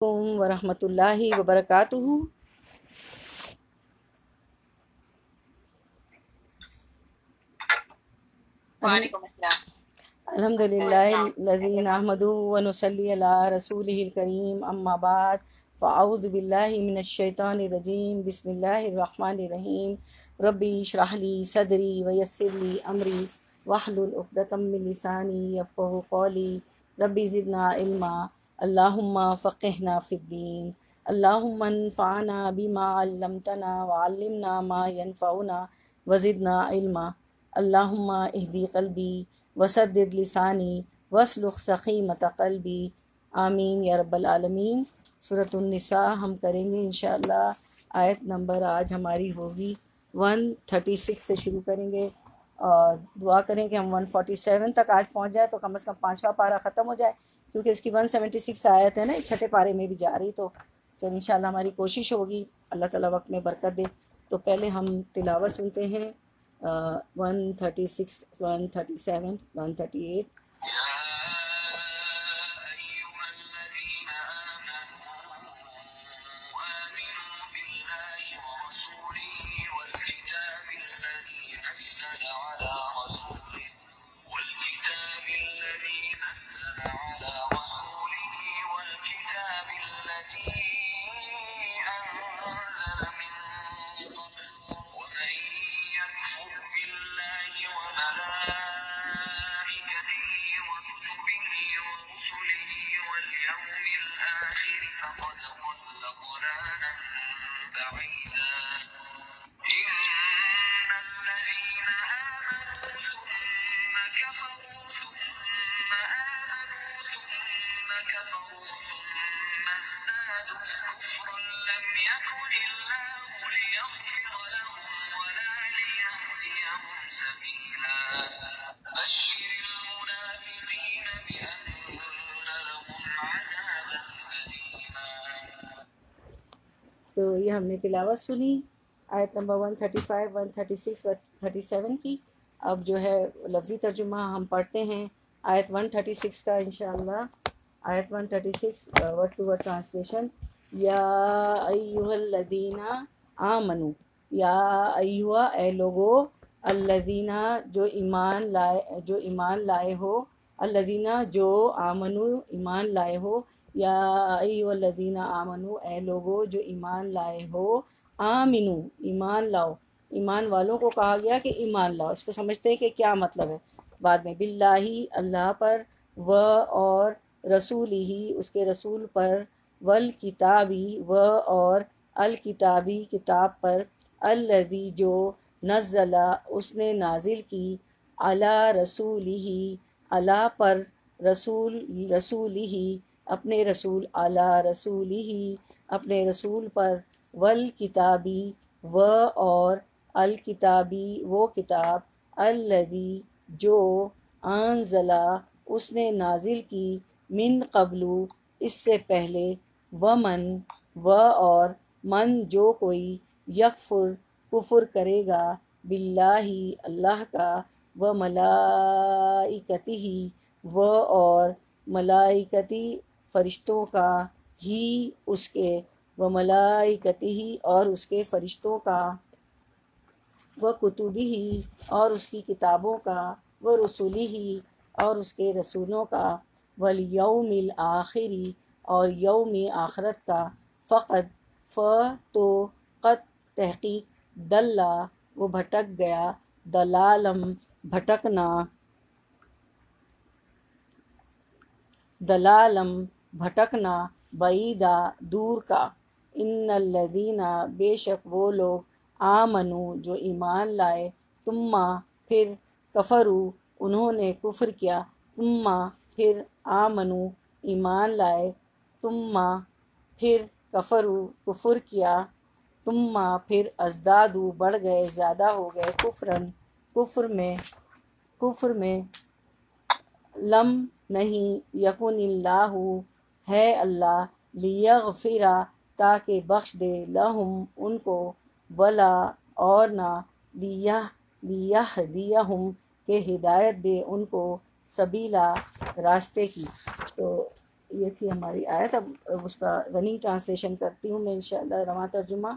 ورحمۃ اللہ وبرکاتہ۔ وعلیکم السلام۔ الحمد للہ الذی نحمدہ ونصلی علی رسولہ الکریم، اما بعد فاعوذ باللہ من الشیطان الرجیم، بسم اللہ الرحمن الرحیم۔ ربی اشرح لی صدری ویسر لی امری واحلل عقدۃ من لسانی یفقہوا قولی، ربی زدنا علما، اللہم فقہنا فی الدین، اللہم انفعنا بما علمتنا وعلمنا ما ینفعنا وزدنا علما، اللہم اہدی قلبی وسدد لسانی واسلخ سخیمۃ قلبی، آمین یا رب العالمین۔ سورۃ النساء ہم کریں گے انشاءاللہ۔ آیت نمبر آج ہماری ہوگی 136 سے شروع کریں گے، اور دعا کریں کہ ہم 147 تک آج پہنچ جائے تو کم از کم 5واں پارہ ختم ہو جائے، کیونکہ اس کی 176 آیت ہے نا، چھٹے پارے میں بھی جا رہی، تو چل انشاءاللہ ہماری کوشش ہوگی، اللہ تعالیٰ وقت میں برکت دے۔ تو پہلے ہم تلاوت سنتے ہیں 136 137 138۔ تو یہ ہم نے تلاوت سنی آیت نمبر 135 136 137 کی۔ اب جو ہے لفظی ترجمہ ہم پڑھتے ہیں آیت 136 کا انشاءاللہ۔ آیت 136 ورڈ ٹو ورڈ ٹرانسلیشن۔ یا ایہا الذین آمنو، یا ایہا اے لوگو، الذین جو ایمان لائے ہو، الذین جو آمنو ایمان لائے ہو، یا ایہا الذین آمنو اے لوگو جو ایمان لائے ہو، آمنو ایمان لاؤ، ایمان والوں کو کہا گیا کہ ایمان لاؤ، اس کو سمجھتے ہیں کہ کیا مطلب ہے بعد میں، باللہ اللہ پر، و اور رسول ہی اس کے رسول پر، والکتابی و اور الکتابی کتاب پر، الذی جو نزلہ اس نے نازل کی، علی رسول ہی اللہ پر، رسول ہی اپنے رسول، علی رسول ہی اپنے رسول پر، والکتابی و اور الکتابی وہ کتاب، الذی جو انزلہ اس نے نازل کی، من قبل اس سے پہلے، ومن و اور من جو کوئی، یکفر کفر کرے گا، باللہ اللہ کا، و ملائکتہ و اور ملائکتی فرشتوں کا، ہی اس کے، و ملائکتہ اور اس کے فرشتوں کا، و کتبہ اور اس کی کتابوں کا، و رسلہ اور اس کے رسولوں کا، والیوم الآخری اور یوم آخرت کا، فقط تو قد تحقیق، دلہ وہ بھٹک گیا، دلالم بھٹکنا، دلالم بھٹکنا، بعیدہ دور کا، ان الذین بے شک وہ لوگ، آمنو جو ایمان لائے، ثم پھر، کفرو انہوں نے کفر کیا، ثم پھر، آمنو ایمان لائے، ثم پھر، کفرو کفر کیا، ثم پھر، ازدادو بڑھ گئے، زیادہ ہو گئے، کفر میں، لم نہیں، یکن اللہ ہے اللہ، لیغفرا تاکہ بخش دے، لہم ان کو، ولا اور نہ، لیہدیہم کہ ہدایت دے ان کو، سبیلا راستے کی۔ تو یہ تھی ہماری آیت. اب اس کا رننگ ٹرانسلیشن کرتی ہوں میں انشاءاللہ. رواں ترجمہ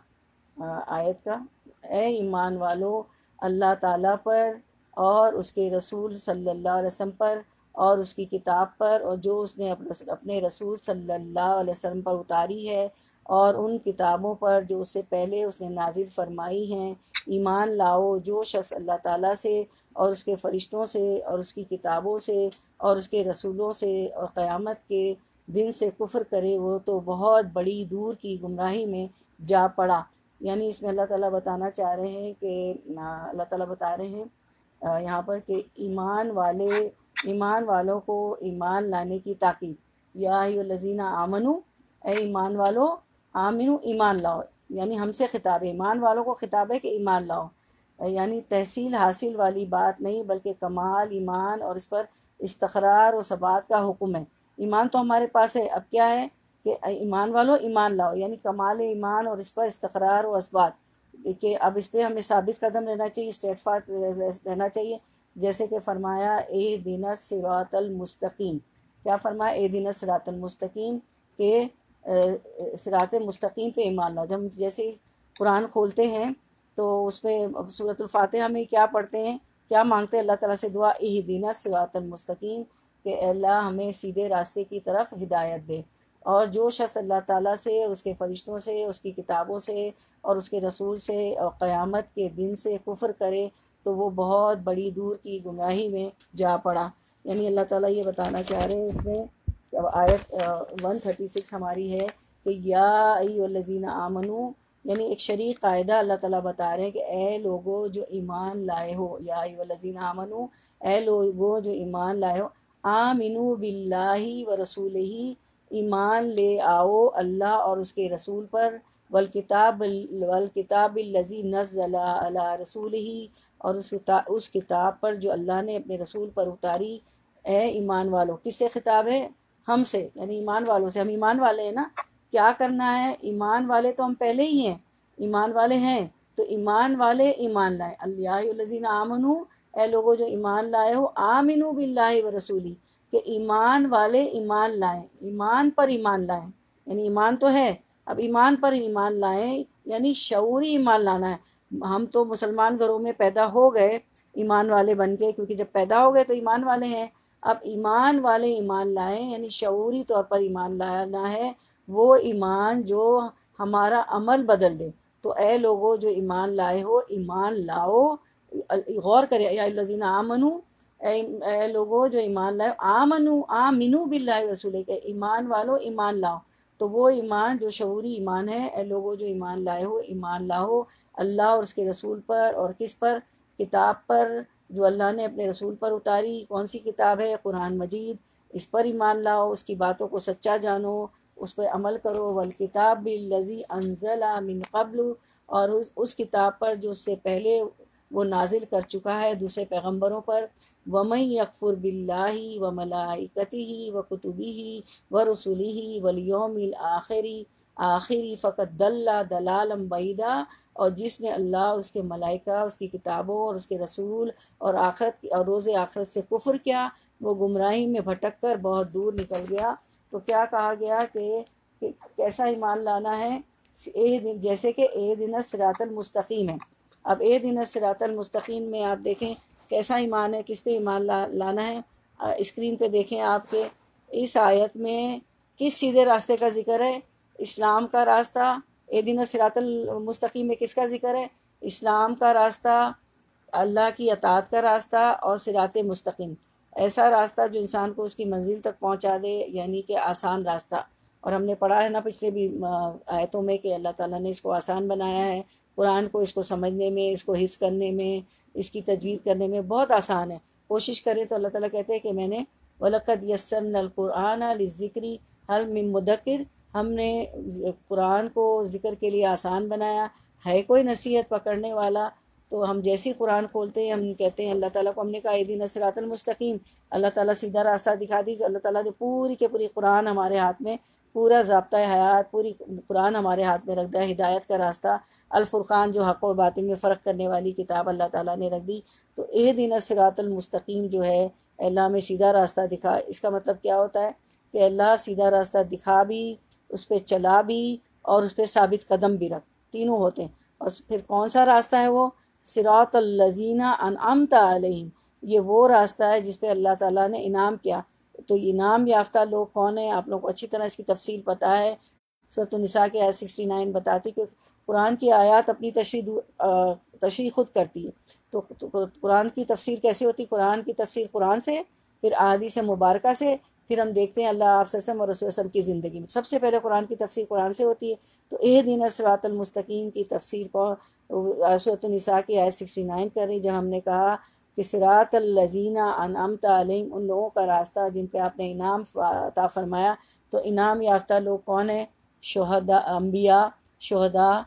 آیت کا: اے ایمان والو، اللہ تعالیٰ پر اور اس کے رسول صلی اللہ علیہ وسلم پر اور اس کی کتاب پر، اور جو اس نے اپنے رسول صلی اللہ علیہ وسلم پر اتاری ہے، اور ان کتابوں پر جو اس سے پہلے اس نے نازل فرمائی ہیں، ایمان لاؤ. جو شخص اللہ تعالیٰ سے اور اس کے فرشتوں سے اور اس کی کتابوں سے اور اس کے رسولوں سے اور قیامت کے دن سے کفر کرے، وہ تو بہت بڑی دور کی گمراہی میں جا پڑا. یعنی اس میں اللہ تعالیٰ بتانا چاہ رہے ہیں کہ اللہ تعالیٰ بتا رہے ہیں یہاں پر کہ ایمان والوں کو ایمان لانے کی تاکید. یا ایھا الذین آمنو، اے ایمان والو، آمنو ایمان لاؤ. یعنی ہم سے خطاب ہے، ایمان والوں کو خطاب ہے کہ ایمان لاؤ. یعنی تحصیل حاصل والی بات نہیں، بلکہ کمال ایمان اور اس پر استقرار و ثبات کا حکم ہے. ایمان تو ہمارے پاس ہے، اب کیا ہے کہ ایمان والو ایمان لاؤ، یعنی کمال ایمان اور اس پر استقرار و اثبات، کہ اب اس پہ ہمیں ثابت قدم رہنا چاہیے، اسٹیٹ فاسٹ رہنا چاہیے. جیسے کہ فرمایا اہدنا الصراط المستقیم. کیا فرمایا؟ اہدنا الصراط المستقیم، کہ صراط مستقیم پہ ایمان لاؤ. جب ہم جیسے قرآن کھولتے ہیں تو اس میں سورۃ الفاتحہ میں کیا پڑھتے ہیں، کیا مانگتے ہیں اللہ تعالیٰ سے دعا؟ اہدنا الصراط المستقیم، کہ اے اللہ ہمیں سیدھے راستے کی طرف ہدایت دے. اور جو شخص اللہ تعالیٰ سے، اس کے فرشتوں سے، اس کی کتابوں سے اور اس کے رسول سے اور قیامت کے دن سے کفر کرے تو وہ بہت بڑی دور کی گمراہی میں جا پڑا. یعنی اللہ تعالیٰ یہ بتانا چاہ رہے ہیں اس میں، جب آیت 136 ہماری ہے کہ یا ایھا الذین آمنو، یعنی ایک شرعی قاعدہ اللہ تعالیٰ بتا رہے ہیں کہ اے لوگو جو ایمان لائے ہو، یا ایھا الذین آمنو، اے لوگو جو ایمان لائے ہو، آمنو باللہ و رسولہ، ایمان لے آؤ اللہ اور اس کے رسول پر، والکتاب الذی نزل علی رسولہ، اور اس کتاب پر جو اللہ نے اپنے رسول پر اتاری. اے ایمان والو، کس سے خطاب ہے؟ ہم سے، یعنی ایمان والوں سے. ہم ایمان والے ہیں نا، کیا کرنا ہے؟ ایمان والے تو ہم پہلے ہی ہیں، ایمان والے ہیں تو ایمان والے ایمان لائیں. یا ایھا الذین آمنو، اے لوگو جو ایمان لائے ہو، آمنو باللہ و رسولہ، کہ ایمان والے ایمان لائیں، ایمان پر ایمان لائیں. یعنی ایمان تو ہے، اب ایمان پر ایمان لائیں، یعنی شعوری ایمان لانا ہے. ہم تو مسلمان گھروں میں پیدا ہو گئے ایمان والے بن کے، کیونکہ جب پیدا ہو گئے تو ایمان والے ہیں. اب ایمان والے ایمان لائیں، یعنی شعوری طور پر ایمان لانا ہے، وہ ایمان جو ہمارا عمل بدل دے. تو اے لوگو جو ایمان لائے ہو، ایمان لاؤ. غور کرے، یا الذین آمنو، اے لوگو جو ایمان لائے، آمنو باللہ رسولہ، کہ ایمان والو ایمان لاؤ. تو وہ ایمان جو شعوری ایمان ہے، اے لوگو جو ایمان لائے ہو، ایمان لاؤ اللہ اور اس کے رسول پر، اور کس پر؟ کتاب پر جو اللہ نے اپنے رسول پر اتاری. کون سی کتاب ہے؟ قرآن مجید. اس پر ایمان لاؤ، اس کی باتوں کو سچا جانو، اس پہ عمل کرو. والکتاب الذی انزل من قبل، اور اس کتاب پر جو اس سے پہلے وہ نازل کر چکا ہے دوسرے پیغمبروں پر. وَمَن يَكْفُرْ بِاللَّهِ وَمَلَائِكَتِهِ وَكُتُبِهِ وَرُسُلِهِ وَالْيَوْمِ الْآخِرِ فَقَدْ ضَلَّ ضَلَالًا بَعِيدًا، اور جس نے اللہ، اس کے ملائکہ، اس کی کتابوں اور اس کے رسول اور آخرت اور روز آخرت سے کفر کیا، وہ گمراہی میں بھٹک کر بہت دور نکل گیا. تو کیا کہا گیا کہ کیسا ایمان لانا ہے؟ جیسے کہ اہدنا الصراط المستقیم ہے. اب اہدنا الصراط المستقیم میں آپ دیکھیں کیسا ایمان ہے، کس پہ ایمان لانا ہے. اسکرین پہ دیکھیں آپ کے اس آیت میں کس سیدھے راستے کا ذکر ہے؟ اسلام کا راستہ. اہدنا الصراط المستقیم میں کس کا ذکر ہے؟ اسلام کا راستہ، اللہ کی اطاعت کا راستہ، اور صراط مستقیم، ایسا راستہ جو انسان کو اس کی منزل تک پہنچا دے، یعنی کہ آسان راستہ. اور ہم نے پڑھا ہے نا پچھلے بھی آیتوں میں کہ اللہ تعالیٰ نے اس کو آسان بنایا ہے. قرآن کو، اس کو سمجھنے میں، اس کو حفظ کرنے میں، اس کی تجوید کرنے میں بہت آسان ہے. کوشش کرے تو اللہ تعالیٰ کہتے ہیں کہ میں نے وَلَقَدْ يَسَّرْنَا الْقُرْآنَ لِلذِّكْرِ هَلْ مِن مُدَّكِرٍ، ہم نے قرآن کو ذکر کے لیے آسان بنایا، ہے کوئی نصیحت پکڑنے والا؟ تو ہم جیسی قرآن کھولتے ہیں ہم کہتے ہیں اللہ تعالیٰ کو، ہم نے کہا اہدنا الصراط المستقیم، اللہ تعالیٰ سیدھا راستہ دکھا دیجیے. اللہ تعالیٰ نے پوری کے پوری قرآن ہمارے ہاتھ میں، پورا ضابطۂ حیات، پوری قرآن ہمارے ہاتھ میں رکھ دیا، ہدایت کا راستہ. الفرقان جو حق و باطل میں فرق کرنے والی کتاب اللہ تعالیٰ نے رکھ دی. تو اہدنا الصراط المستقیم جو ہے، اللہ میں سیدھا راستہ دکھا. اس کا مطلب کیا ہوتا ہے کہ اللہ سیدھا راستہ دکھا بھی، اس پہ چلا بھی، اور اس پہ ثابت قدم بھی رکھ، تینوں ہوتے ہیں۔ اور پھر کون سا راستہ ہے وہ؟ صراط الذین انعمت علیہم، یہ وہ راستہ ہے جس پہ اللہ تعالیٰ نے انعام کیا۔ تو انعام یافتہ لوگ کون ہیں؟ آپ لوگوں کو اچھی طرح اس کی تفصیل پتہ ہے۔ سورۃ النساء کے آیت 69 بتاتی کہ قرآن کی آیات اپنی تشریح خود کرتی ہے۔ تو قرآن کی تفسیر کیسے ہوتی؟ قرآن کی تفسیر قرآن سے، پھر احادیث مبارکہ سے، پھر ہم دیکھتے ہیں اللہ آپ صلی اللہ علیہ وسلم اور رسول اللہ کی زندگی میں۔ سب سے پہلے قرآن کی تفسیر قرآن سے ہوتی ہے۔ تو اہدنا الصراط المستقیم کی تفسیر کو سورۃ النساء کی آیت 69 کر رہی، جہاں ہم نے کہا کہ صراط الذین انعمت علیہم، ان لوگوں کا راستہ جن پہ آپ نے انعام عطا فرمایا۔ تو انعام یافتہ لوگ کون ہیں؟ شہداء، انبیاء، شہداء،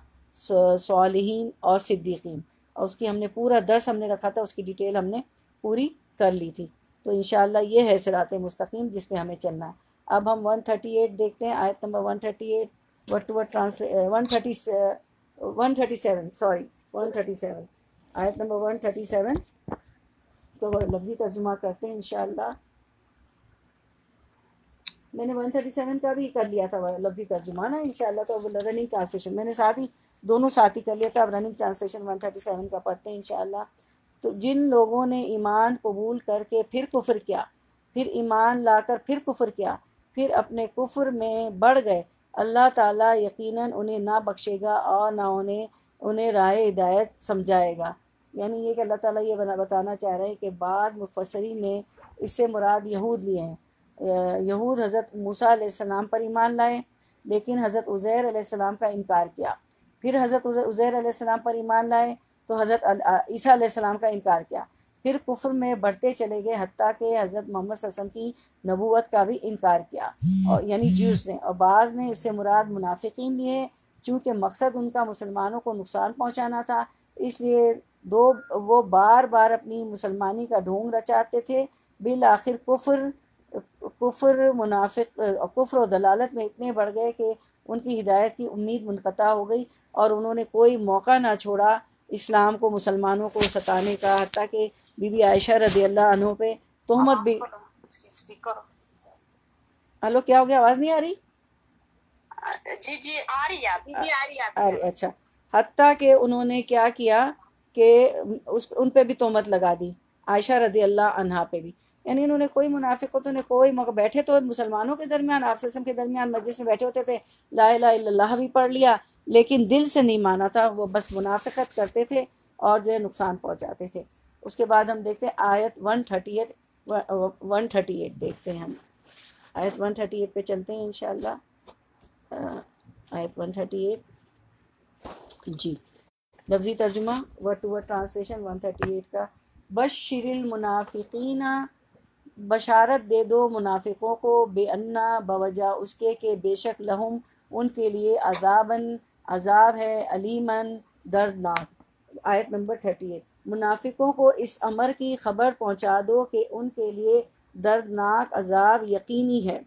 صالحین اور صدیقین۔ اور اس کی ہم نے پورا درس ہم نے رکھا تھا، اس کی ڈیٹیل ہم نے پوری کر لی تھی۔ تو انشاءاللہ یہ ہے صراط مستقیم جس پہ ہمیں چلنا ہے۔ اب ہم 138 دیکھتے ہیں، آیت نمبر 138، ورڈ ٹو ورڈ 137 آیت نمبر 137 تو لفظی ترجمہ کرتے ہیں انشاءاللہ۔ میں نے 137 کا بھی کر لیا تھا لفظی ترجمہ نا انشاءاللہ، تو رننگ ٹرانسلیشن میں نے دونوں ساتھ ہی کر لیا تھا۔ اب رننگ ٹرانسلیشن 137 کا پڑھتے ہیں انشاءاللہ۔ تو جن لوگوں نے ایمان قبول کر کے پھر کفر کیا، پھر ایمان لا کر پھر کفر کیا، پھر اپنے کفر میں بڑھ گئے، اللہ تعالیٰ یقیناً انہیں نہ بخشے گا اور نہ انہیں راہ ہدایت سمجھائے گا۔ یعنی یہ کہ اللہ تعالیٰ یہ بتانا چاہ رہے ہیں کہ بعض مفسرین نے اس سے مراد یہود لیے ہیں۔ یہود حضرت موسیٰ علیہ السلام پر ایمان لائے، لیکن حضرت عزیر علیہ السلام کا انکار کیا۔ پھر حضرت عزیر علیہ السلام پر ایمان لائے تو حضرت عیسیٰ علیہ السلام کا انکار کیا۔ پھر کفر میں بڑھتے چلے گئے حتیٰ کہ حضرت محمد صلی اللہ علیہ وسلم کی نبوت کا بھی انکار کیا، اور یعنی جیوز نے، اور بعض نے اس سے مراد منافقین لیے، چونکہ مقصد ان کا مسلمانوں کو نقصان پہنچانا تھا، اس لیے وہ بار بار اپنی مسلمانی کا ڈھونگ رچاتے تھے۔ بالآخر کفر و دلالت میں اتنے بڑھ گئے کہ ان کی ہدایت کی امید منقطع ہو گئی، اور انہوں نے کوئی موقع نہ چھوڑا اسلام کو، مسلمانوں کو ستانے کا، حتیٰ کہ بی بی عائشہ رضی اللہ عنہ پہ تہمت بھی۔ ہلو، کیا ہو گیا؟ آواز نہیں آ رہی؟ جی آ رہی ہے۔ اچھا، حتیٰ کہ انہوں نے کیا کیا کہ ان پہ بھی تہمت لگا دی، عائشہ رضی اللہ عنہا پہ بھی۔ یعنی انہوں نے کوئی منافقتوں نے کوئی موقع، بیٹھے تو مسلمانوں کے درمیان، آپ وسلم کے درمیان مجلس میں بیٹھے ہوتے تھے، لا الہ الا اللہ بھی پڑھ لیا، لیکن دل سے نہیں مانا تھا، وہ بس منافقت کرتے تھے اور جو ہے نقصان پہنچاتے تھے۔ اس کے بعد ہم دیکھتے ہیں آیت 138 دیکھتے ہیں، ہم آیت 138 پہ چلتے ہیں انشاءاللہ۔ آیت 138 جی، لفظی ترجمہ ورڈ ٹو ورڈ ٹرانسلیشن 138 کا۔ بشر المنافقین، بشارت دے دو منافقوں کو، بے انا، بوجہ اس کے کہ بے شک لہم ان کے لیے عذاب ہے، علیمن دردناک۔ آیت نمبر 38، منافقوں کو اس امر کی خبر پہنچا دو کہ ان کے لیے دردناک عذاب یقینی ہے۔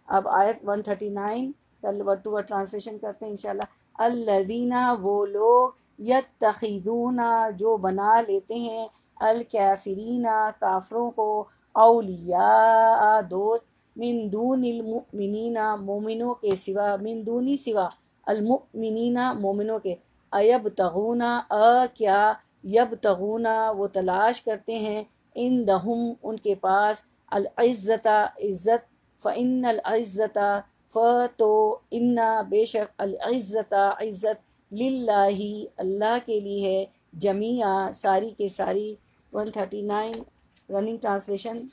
اب آیت 139 کل ورڈ ٹو ورڈ ٹرانسلیشن کرتے ہیں انشاءاللہ۔ الذین، وہ لوگ، یتخذون، جو بنا لیتے ہیں، الکافرین، کافروں کو، اولیاء، دوست، من دون المؤمنین، مومنوں کے سوا، من دونی سوا، المؤمنین، مومنوں کے، ایبتغون، کیا، یبتغون، وہ تلاش کرتے ہیں، عندہم، ان کے پاس، العزت، عزت، فإن العزت، تو ان، بے شک، العزت، عزت، للہ، اللہ کے لیے ہے، جمیعا، ساری کے ساری۔ 139 رننگ ٹرانسلیشن،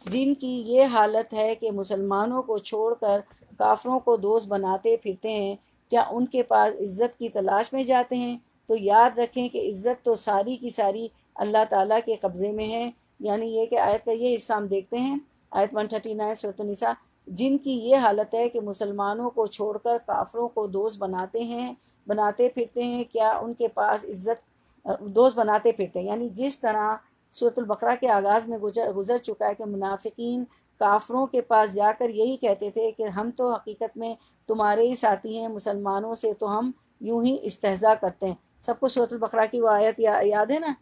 جن کی یہ حالت ہے کہ مسلمانوں کو چھوڑ کر کافروں کو دوست بناتے پھرتے ہیں، کیا ان کے پاس عزت کی تلاش میں جاتے ہیں؟ تو یاد رکھیں کہ عزت تو ساری کی ساری اللہ تعالیٰ کے قبضے میں ہے۔ یعنی یہ کہ آیت کا یہ حصہ ہم دیکھتے ہیں، آیت 139 سورۃ النساء، جن کی یہ حالت ہے کہ مسلمانوں کو چھوڑ کر کافروں کو دوست بناتے پھرتے ہیں، کیا ان کے پاس عزت، دوست بناتے پھرتے ہیں، یعنی جس طرح سورۃ البقرہ کے آغاز میں گزر چکا ہے کہ منافقین کافروں کے پاس جا کر یہی کہتے تھے کہ ہم تو حقیقت میں تمہارے ہی ساتھی ہیں، مسلمانوں سے تو ہم یوں ہی استہزاء کرتے ہیں۔ سب کو سورۃ البقرہ کی وہ آیت یاد ہے نا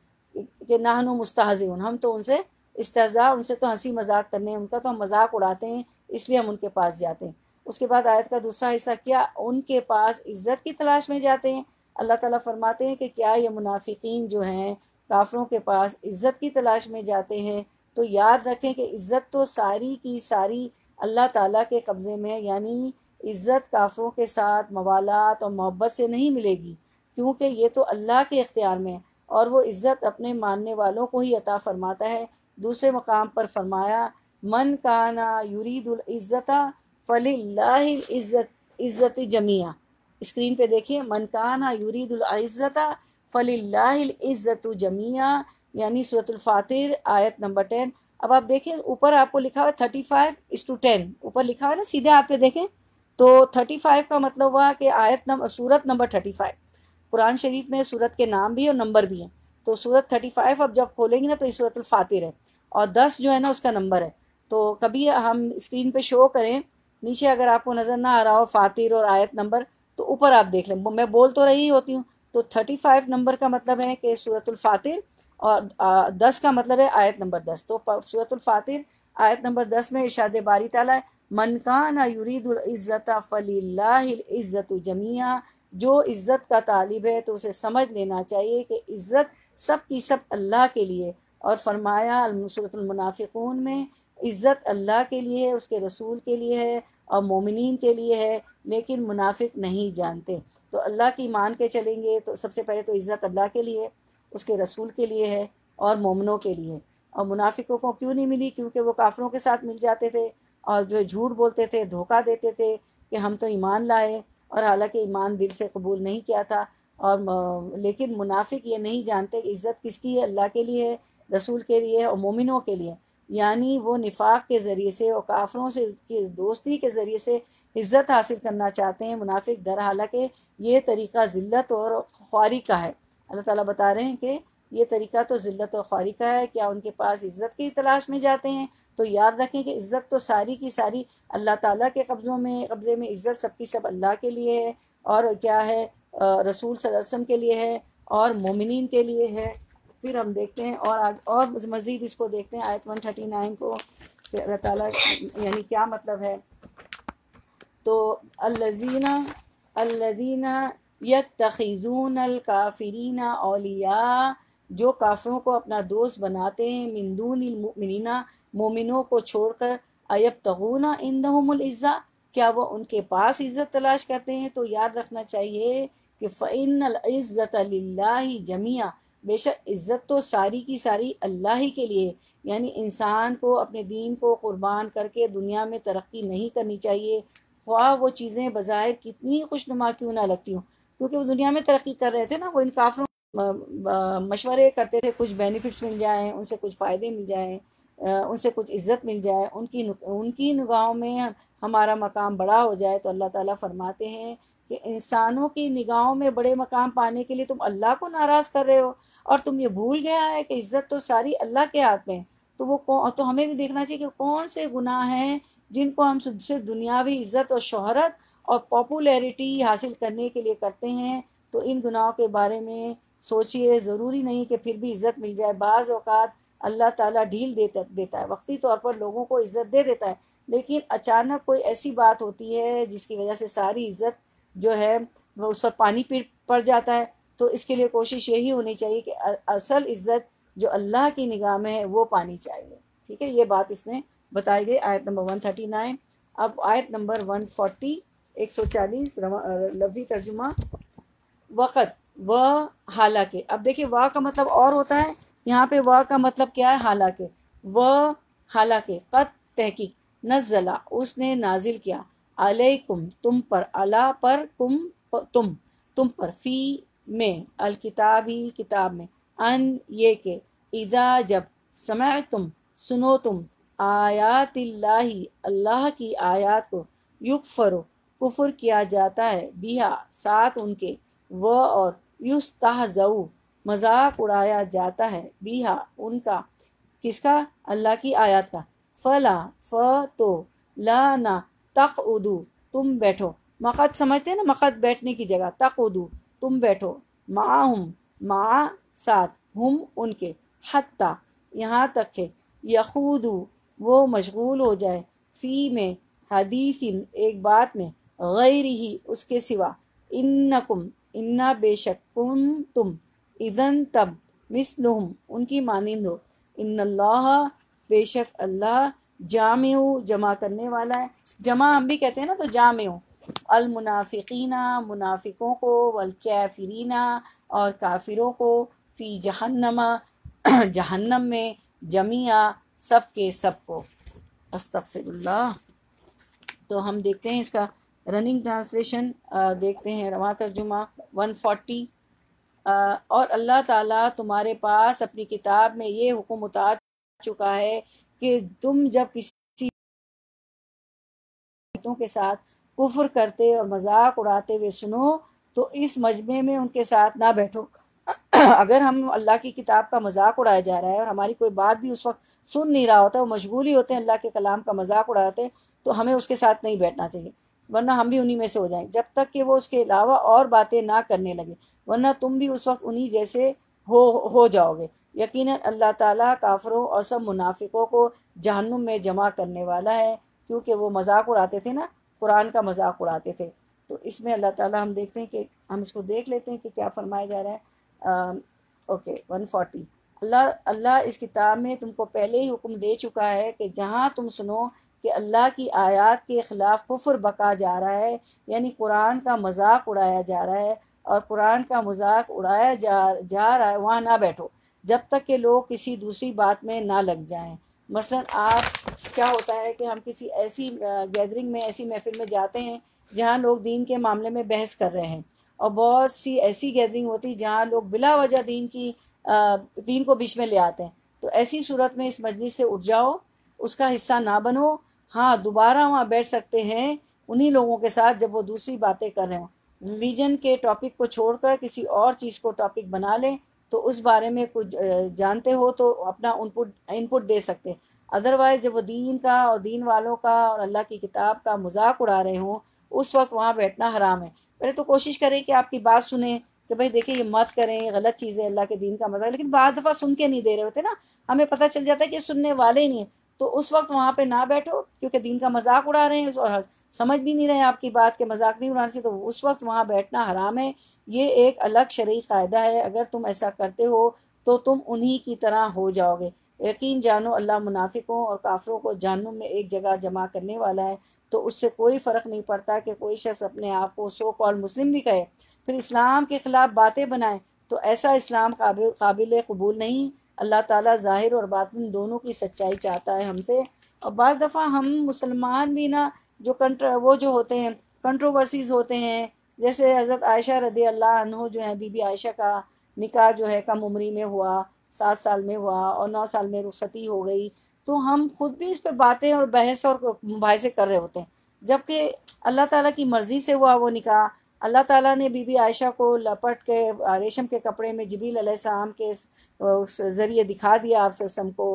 کہ نحن مستہزئون، ہم تو ان سے استہزاء، ان سے تو ہنسی مذاق کرنے، ان کا تو ہم مذاق اڑاتے ہیں اس لیے ہم ان کے پاس جاتے ہیں۔ اس کے بعد آیت کا دوسرا حصہ، کیا ان کے پاس عزت کی تلاش میں جاتے ہیں؟ اللہ تعالیٰ فرماتے ہیں کہ کیا یہ منافقین جو ہیں کافروں کے پاس عزت کی تلاش میں جاتے ہیں؟ تو یاد رکھیں کہ عزت تو ساری کی ساری اللہ تعالیٰ کے قبضے میں ہے، یعنی عزت کافروں کے ساتھ موالات اور محبت سے نہیں ملے گی، کیونکہ یہ تو اللہ کے اختیار میں ہے، اور وہ عزت اپنے ماننے والوں کو ہی عطا فرماتا ہے۔ دوسرے مقام پر فرمایا من کانا یرید العزت فللہ عزت جمیعہ، اسکرین پہ دیکھیں، من کانا یرید العزت فللہ العزت جمیعہ، یعنی سورۃ الفاتر آیت نمبر 10۔ اب آپ دیکھیں اوپر آپ کو لکھا ہوا ہے 35:10، اوپر لکھا ہوا ہے نا، سیدھے ہاتھ پہ دیکھیں تو 35 کا مطلب ہوا کہ سورت نمبر 35۔ قرآن شریف میں سورت کے نام بھی اور نمبر بھی ہیں، تو سورت 35 اب جب کھولیں گے نا تو یہ سورت الفاتر ہے، اور 10 جو ہے نا اس کا نمبر ہے۔ تو کبھی ہم اسکرین پہ شو کریں، نیچے اگر آپ کو نظر نہ آ رہا ہو فاتر اور آیت نمبر، تو اوپر آپ دیکھ لیں، میں بول تو رہی ہوتی ہوں۔ تو 35 نمبر کا مطلب ہے کہ سورت الفاتر، اور 10 کا مطلب ہے آیت نمبر 10۔ تو سورت الفاتر آیت نمبر 10 میں ارشاد باری تعالیٰ من کان یرید العزت فللہ العزت جمیعہ، جو عزت کا طالب ہے تو اسے سمجھ لینا چاہیے کہ عزت سب کی سب اللہ کے لیے، اور فرمایا سورۃ المنافقون میں عزت اللہ کے لیے ہے، اس کے رسول کے لیے ہے اور مومنین کے لیے ہے، لیکن منافق نہیں جانتے۔ تو اللہ کی مان کے چلیں گے تو سب سے پہلے تو عزت اللہ کے لیے، اس کے رسول کے لیے ہے اور مومنوں کے لیے۔ اور منافقوں کو کیوں نہیں ملی؟ کیونکہ وہ کافروں کے ساتھ مل جاتے تھے اور جو جھوٹ بولتے تھے، دھوکہ دیتے تھے کہ ہم تو ایمان لائے، اور حالانکہ ایمان دل سے قبول نہیں کیا تھا۔ اور لیکن منافق یہ نہیں جانتے کہ عزت کس کی ہے، اللہ کے لیے ہے، رسول کے لیے اور مومنوں کے لیے، یعنی وہ نفاق کے ذریعے سے اور کافروں سے کی دوستی کے ذریعے سے عزت حاصل کرنا چاہتے ہیں منافق، در حالانکہ یہ طریقہ ذلت اور خواری کا ہے۔ اللہ تعالیٰ بتا رہے ہیں کہ یہ طریقہ تو ذلت اور خواری کا ہے، کیا ان کے پاس عزت کی تلاش میں جاتے ہیں؟ تو یاد رکھیں کہ عزت تو ساری کی ساری اللہ تعالیٰ کے قبضے میں عزت سب کی سب اللہ کے لیے ہے، اور کیا ہے رسول صلی اللہ علیہ وسلم کے لیے ہے اور مومنین کے لیے ہے۔ پھر ہم دیکھتے ہیں اور مزید اس کو دیکھتے ہیں آیت 139 کو، کہ اللہ تعالیٰ یعنی کیا مطلب ہے۔ تو الذین یتخذون الکافرین اولیاء، جو کافروں کو اپنا دوست بناتے ہیں، من دون المؤمنین، مومنوں کو چھوڑ کر، ایبتغون عندہم العزہ، کیا وہ ان کے پاس عزت تلاش کرتے ہیں؟ تو یاد رکھنا چاہیے کہ فإن العزت للہ جمیعا، بے شک عزت تو ساری کی ساری اللہ ہی کے لیے، یعنی انسان کو اپنے دین کو قربان کر کے دنیا میں ترقی نہیں کرنی چاہیے، خواہ وہ چیزیں بظاہر کتنی خوشنما کیوں نہ لگتی ہوں، کیونکہ وہ دنیا میں ترقی کر رہے تھے نا، وہ ان کافروں مشورے کرتے تھے، کچھ بینیفٹس مل جائیں، ان سے کچھ فائدے مل جائیں، ان سے کچھ عزت مل جائے، ان کی نگاہوں میں ہمارا مقام بڑا ہو جائے۔ تو اللہ تعالیٰ فرماتے ہیں کہ انسانوں کی نگاہوں میں بڑے مقام پانے کے لیے تم اللہ کو ناراض کر رہے ہو، اور تم یہ بھول گیا ہے کہ عزت تو ساری اللہ کے ہاتھ میں ہے۔ تو ہمیں بھی دیکھنا چاہیے کہ کون سے گناہ ہیں جن کو ہم سے دنیاوی عزت اور شہرت اور پاپولیرٹی حاصل کرنے کے لیے کرتے ہیں۔ تو ان گناہوں کے بارے میں سوچئے، ضروری نہیں کہ پھر بھی عزت مل جائے۔ بعض اوقات اللہ تعالیٰ ڈھیل دیتا ہے، وقتی طور پر لوگوں کو عزت دے دیتا ہے، لیکن اچانک کوئی ایسی بات ہوتی ہے جس کی وجہ سے ساری عزت جو ہے وہ اس پر پانی پڑ جاتا ہے۔ تو اس کے لیے کوشش یہی ہونی چاہیے کہ اصل عزت جو اللہ کی نگاہ میں ہے وہ پانی چاہیے، ٹھیک ہے۔ یہ بات اس میں بتائی گئی آیت نمبر 139۔ اب آیت نمبر 140، 140 لفظی ترجمہ، وقت و حالانکہ۔ اب دیکھیں وا کا مطلب اور ہوتا ہے، یہاں پہ وا کا مطلب کیا ہے؟ حالانکہ۔ و حالانکہ، قد تحقیق، نزلہ اس نے نازل کیا، علیکم تم پر، علا پر، تم پر، فی میں، الکتابی کتاب میں، ان یہ کہ، اذا جب، سمعتم سنو تم، آیات اللہ اللہ کی آیات کو، یکفرو کفر کیا جاتا ہے، بیہا ساتھ ان کے، وہ اور یستہزؤ مذاق اڑایا جاتا ہے، بیہا ان کا، کس کا؟ اللہ کی آیات کا، فلا تو لا نہ، تقعدو تم بیٹھو، مقعد سمجھتے ہیں نا، مقعد بیٹھنے کی جگہ، تقعدو تم بیٹھو، معہم مع ساتھ، ہم ان کے، حتی یہاں تک کہ، یخودو وہ مشغول ہو جائے، فی میں حدیثن ایک بات میں غیر ہی اس کے سوا انکم انا بے شک کن تم اذن تب مثلہم ان کی مانند ہو ان اللہ بے شک اللہ جامع جمع کرنے والا ہے. جمع ہم بھی کہتے ہیں نا تو جامع المنافقین منافقوں کو والکافرین اور کافروں کو فی جہنم جہنم میں جمیعا سب کے سب کو. استغفر اللہ. تو ہم دیکھتے ہیں اس کا رننگ ٹرانسلیشن دیکھتے ہیں رواں ترجمہ 140. اور اللہ تعالیٰ تمہارے پاس اپنی کتاب میں یہ حکم اتار چکا ہے کہ تم جب کسی کے ساتھ کفر کرتے اور مذاق اڑاتے ہوئے سنو تو اس مجمع میں ان کے ساتھ نہ بیٹھو. اگر ہم اللہ کی کتاب کا مذاق اڑایا جا رہا ہے اور ہماری کوئی بات بھی اس وقت سن نہیں رہا ہوتا، وہ مشغول ہی ہوتے ہیں اللہ کے کلام کا مذاق اڑاتے، تو ہمیں اس کے ساتھ نہیں بیٹھنا چاہیے، ورنہ ہم بھی انہی میں سے ہو جائیں جب تک کہ وہ اس کے علاوہ اور باتیں نہ کرنے لگے، ورنہ تم بھی اس وقت انہی جیسے ہو جاؤ گے. یقیناً اللہ تعالیٰ کافروں اور سب منافقوں کو جہنم میں جمع کرنے والا ہے، کیونکہ وہ مذاق اڑاتے تھے نا، قرآن کا مذاق اڑاتے تھے. تو اس میں اللہ تعالیٰ ہم دیکھتے ہیں کہ ہم اس کو دیکھ لیتے ہیں کہ کیا فرمایا جا رہا ہے. اوکے 140. اللہ اس کتاب میں تم کو پہلے ہی حکم دے چکا ہے کہ جہاں تم سنو کہ اللہ کی آیات کے خلاف کفر بکا جا رہا ہے، یعنی قرآن کا مذاق اڑایا جا رہا ہے اور قرآن کا مذاق اڑایا جا رہا ہے، وہاں نہ بیٹھو جب تک کہ لوگ کسی دوسری بات میں نہ لگ جائیں. مثلا آپ کیا ہوتا ہے کہ ہم کسی ایسی گیدرنگ میں، ایسی محفل میں جاتے ہیں جہاں لوگ دین کے معاملے میں بحث کر رہے ہیں، اور بہت سی ایسی گیدرنگ ہوتی جہاں لوگ بلا وجہ دین کو بیچ میں لے آتے ہیں. تو ایسی صورت میں اس مجلس سے اٹھ جاؤ، اس کا حصہ نہ بنو. ہاں دوبارہ وہاں بیٹھ سکتے ہیں انہی لوگوں کے ساتھ جب وہ دوسری باتیں کر رہے ہوں. ریلیجن کے ٹاپک کو چھوڑ کر کسی اور چیز کو ٹاپک بنا لیں تو اس بارے میں کچھ جانتے ہو تو اپنا انپٹ دے سکتے. ادروائز جب وہ دین کا اور دین والوں کا اور اللہ کی کتاب کا مذاق اڑا رہے ہوں، اس وقت وہاں بیٹھنا حرام ہے. پہلے تو کوشش کریں کہ آپ کی بات سنیں کہ بھائی دیکھیں یہ مت کریں، یہ غلط چیز ہے، اللہ کے دین کا مذاق. لیکن بعض دفعہ سن کے نہیں دے رہے ہوتے نا، ہمیں پتہ چل جاتا ہے کہ سننے والے ہی نہیں ہیں، تو اس وقت وہاں پہ نہ بیٹھو، کیونکہ دین کا مذاق اڑا رہے ہیں اور سمجھ بھی نہیں رہے ہیں آپ کی بات کے مذاق نہیں اڑانے سے، تو اس وقت وہاں بیٹھنا حرام ہے. یہ ایک الگ شرعی قاعدہ ہے. اگر تم ایسا کرتے ہو تو تم انہی کی طرح ہو جاؤ گے. یقین جانو اللہ منافقوں اور کافروں کو جہنم میں ایک جگہ جمع کرنے والا ہے. تو اس سے کوئی فرق نہیں پڑتا کہ کوئی شخص اپنے آپ کو سو کال مسلم بھی کہے، پھر اسلام کے خلاف باتیں بنائے، تو ایسا اسلام قابل قبول نہیں. اللہ تعالیٰ ظاہر اور باطن دونوں کی سچائی چاہتا ہے ہم سے. اور بعض دفعہ ہم مسلمان بھی نا وہ جو ہوتے ہیں کنٹروورسیز ہوتے ہیں، جیسے حضرت عائشہ رضی اللہ عنہ جو ہیں، بی بی عائشہ کا نکاح جو ہے کم عمری میں ہوا، 7 سال میں ہوا اور 9 سال میں رخصتی ہو گئی. تو ہم خود بھی اس پہ باتیں اور بحث اور مباحثے کر رہے ہوتے ہیں، جبکہ اللہ تعالیٰ کی مرضی سے ہوا وہ نکاح. اللہ تعالیٰ نے بی بی عائشہ کو لپٹ کے ریشم کے کپڑے میں جبریل علیہ السلام کے ذریعے دکھا دیا آپ وسلم کو.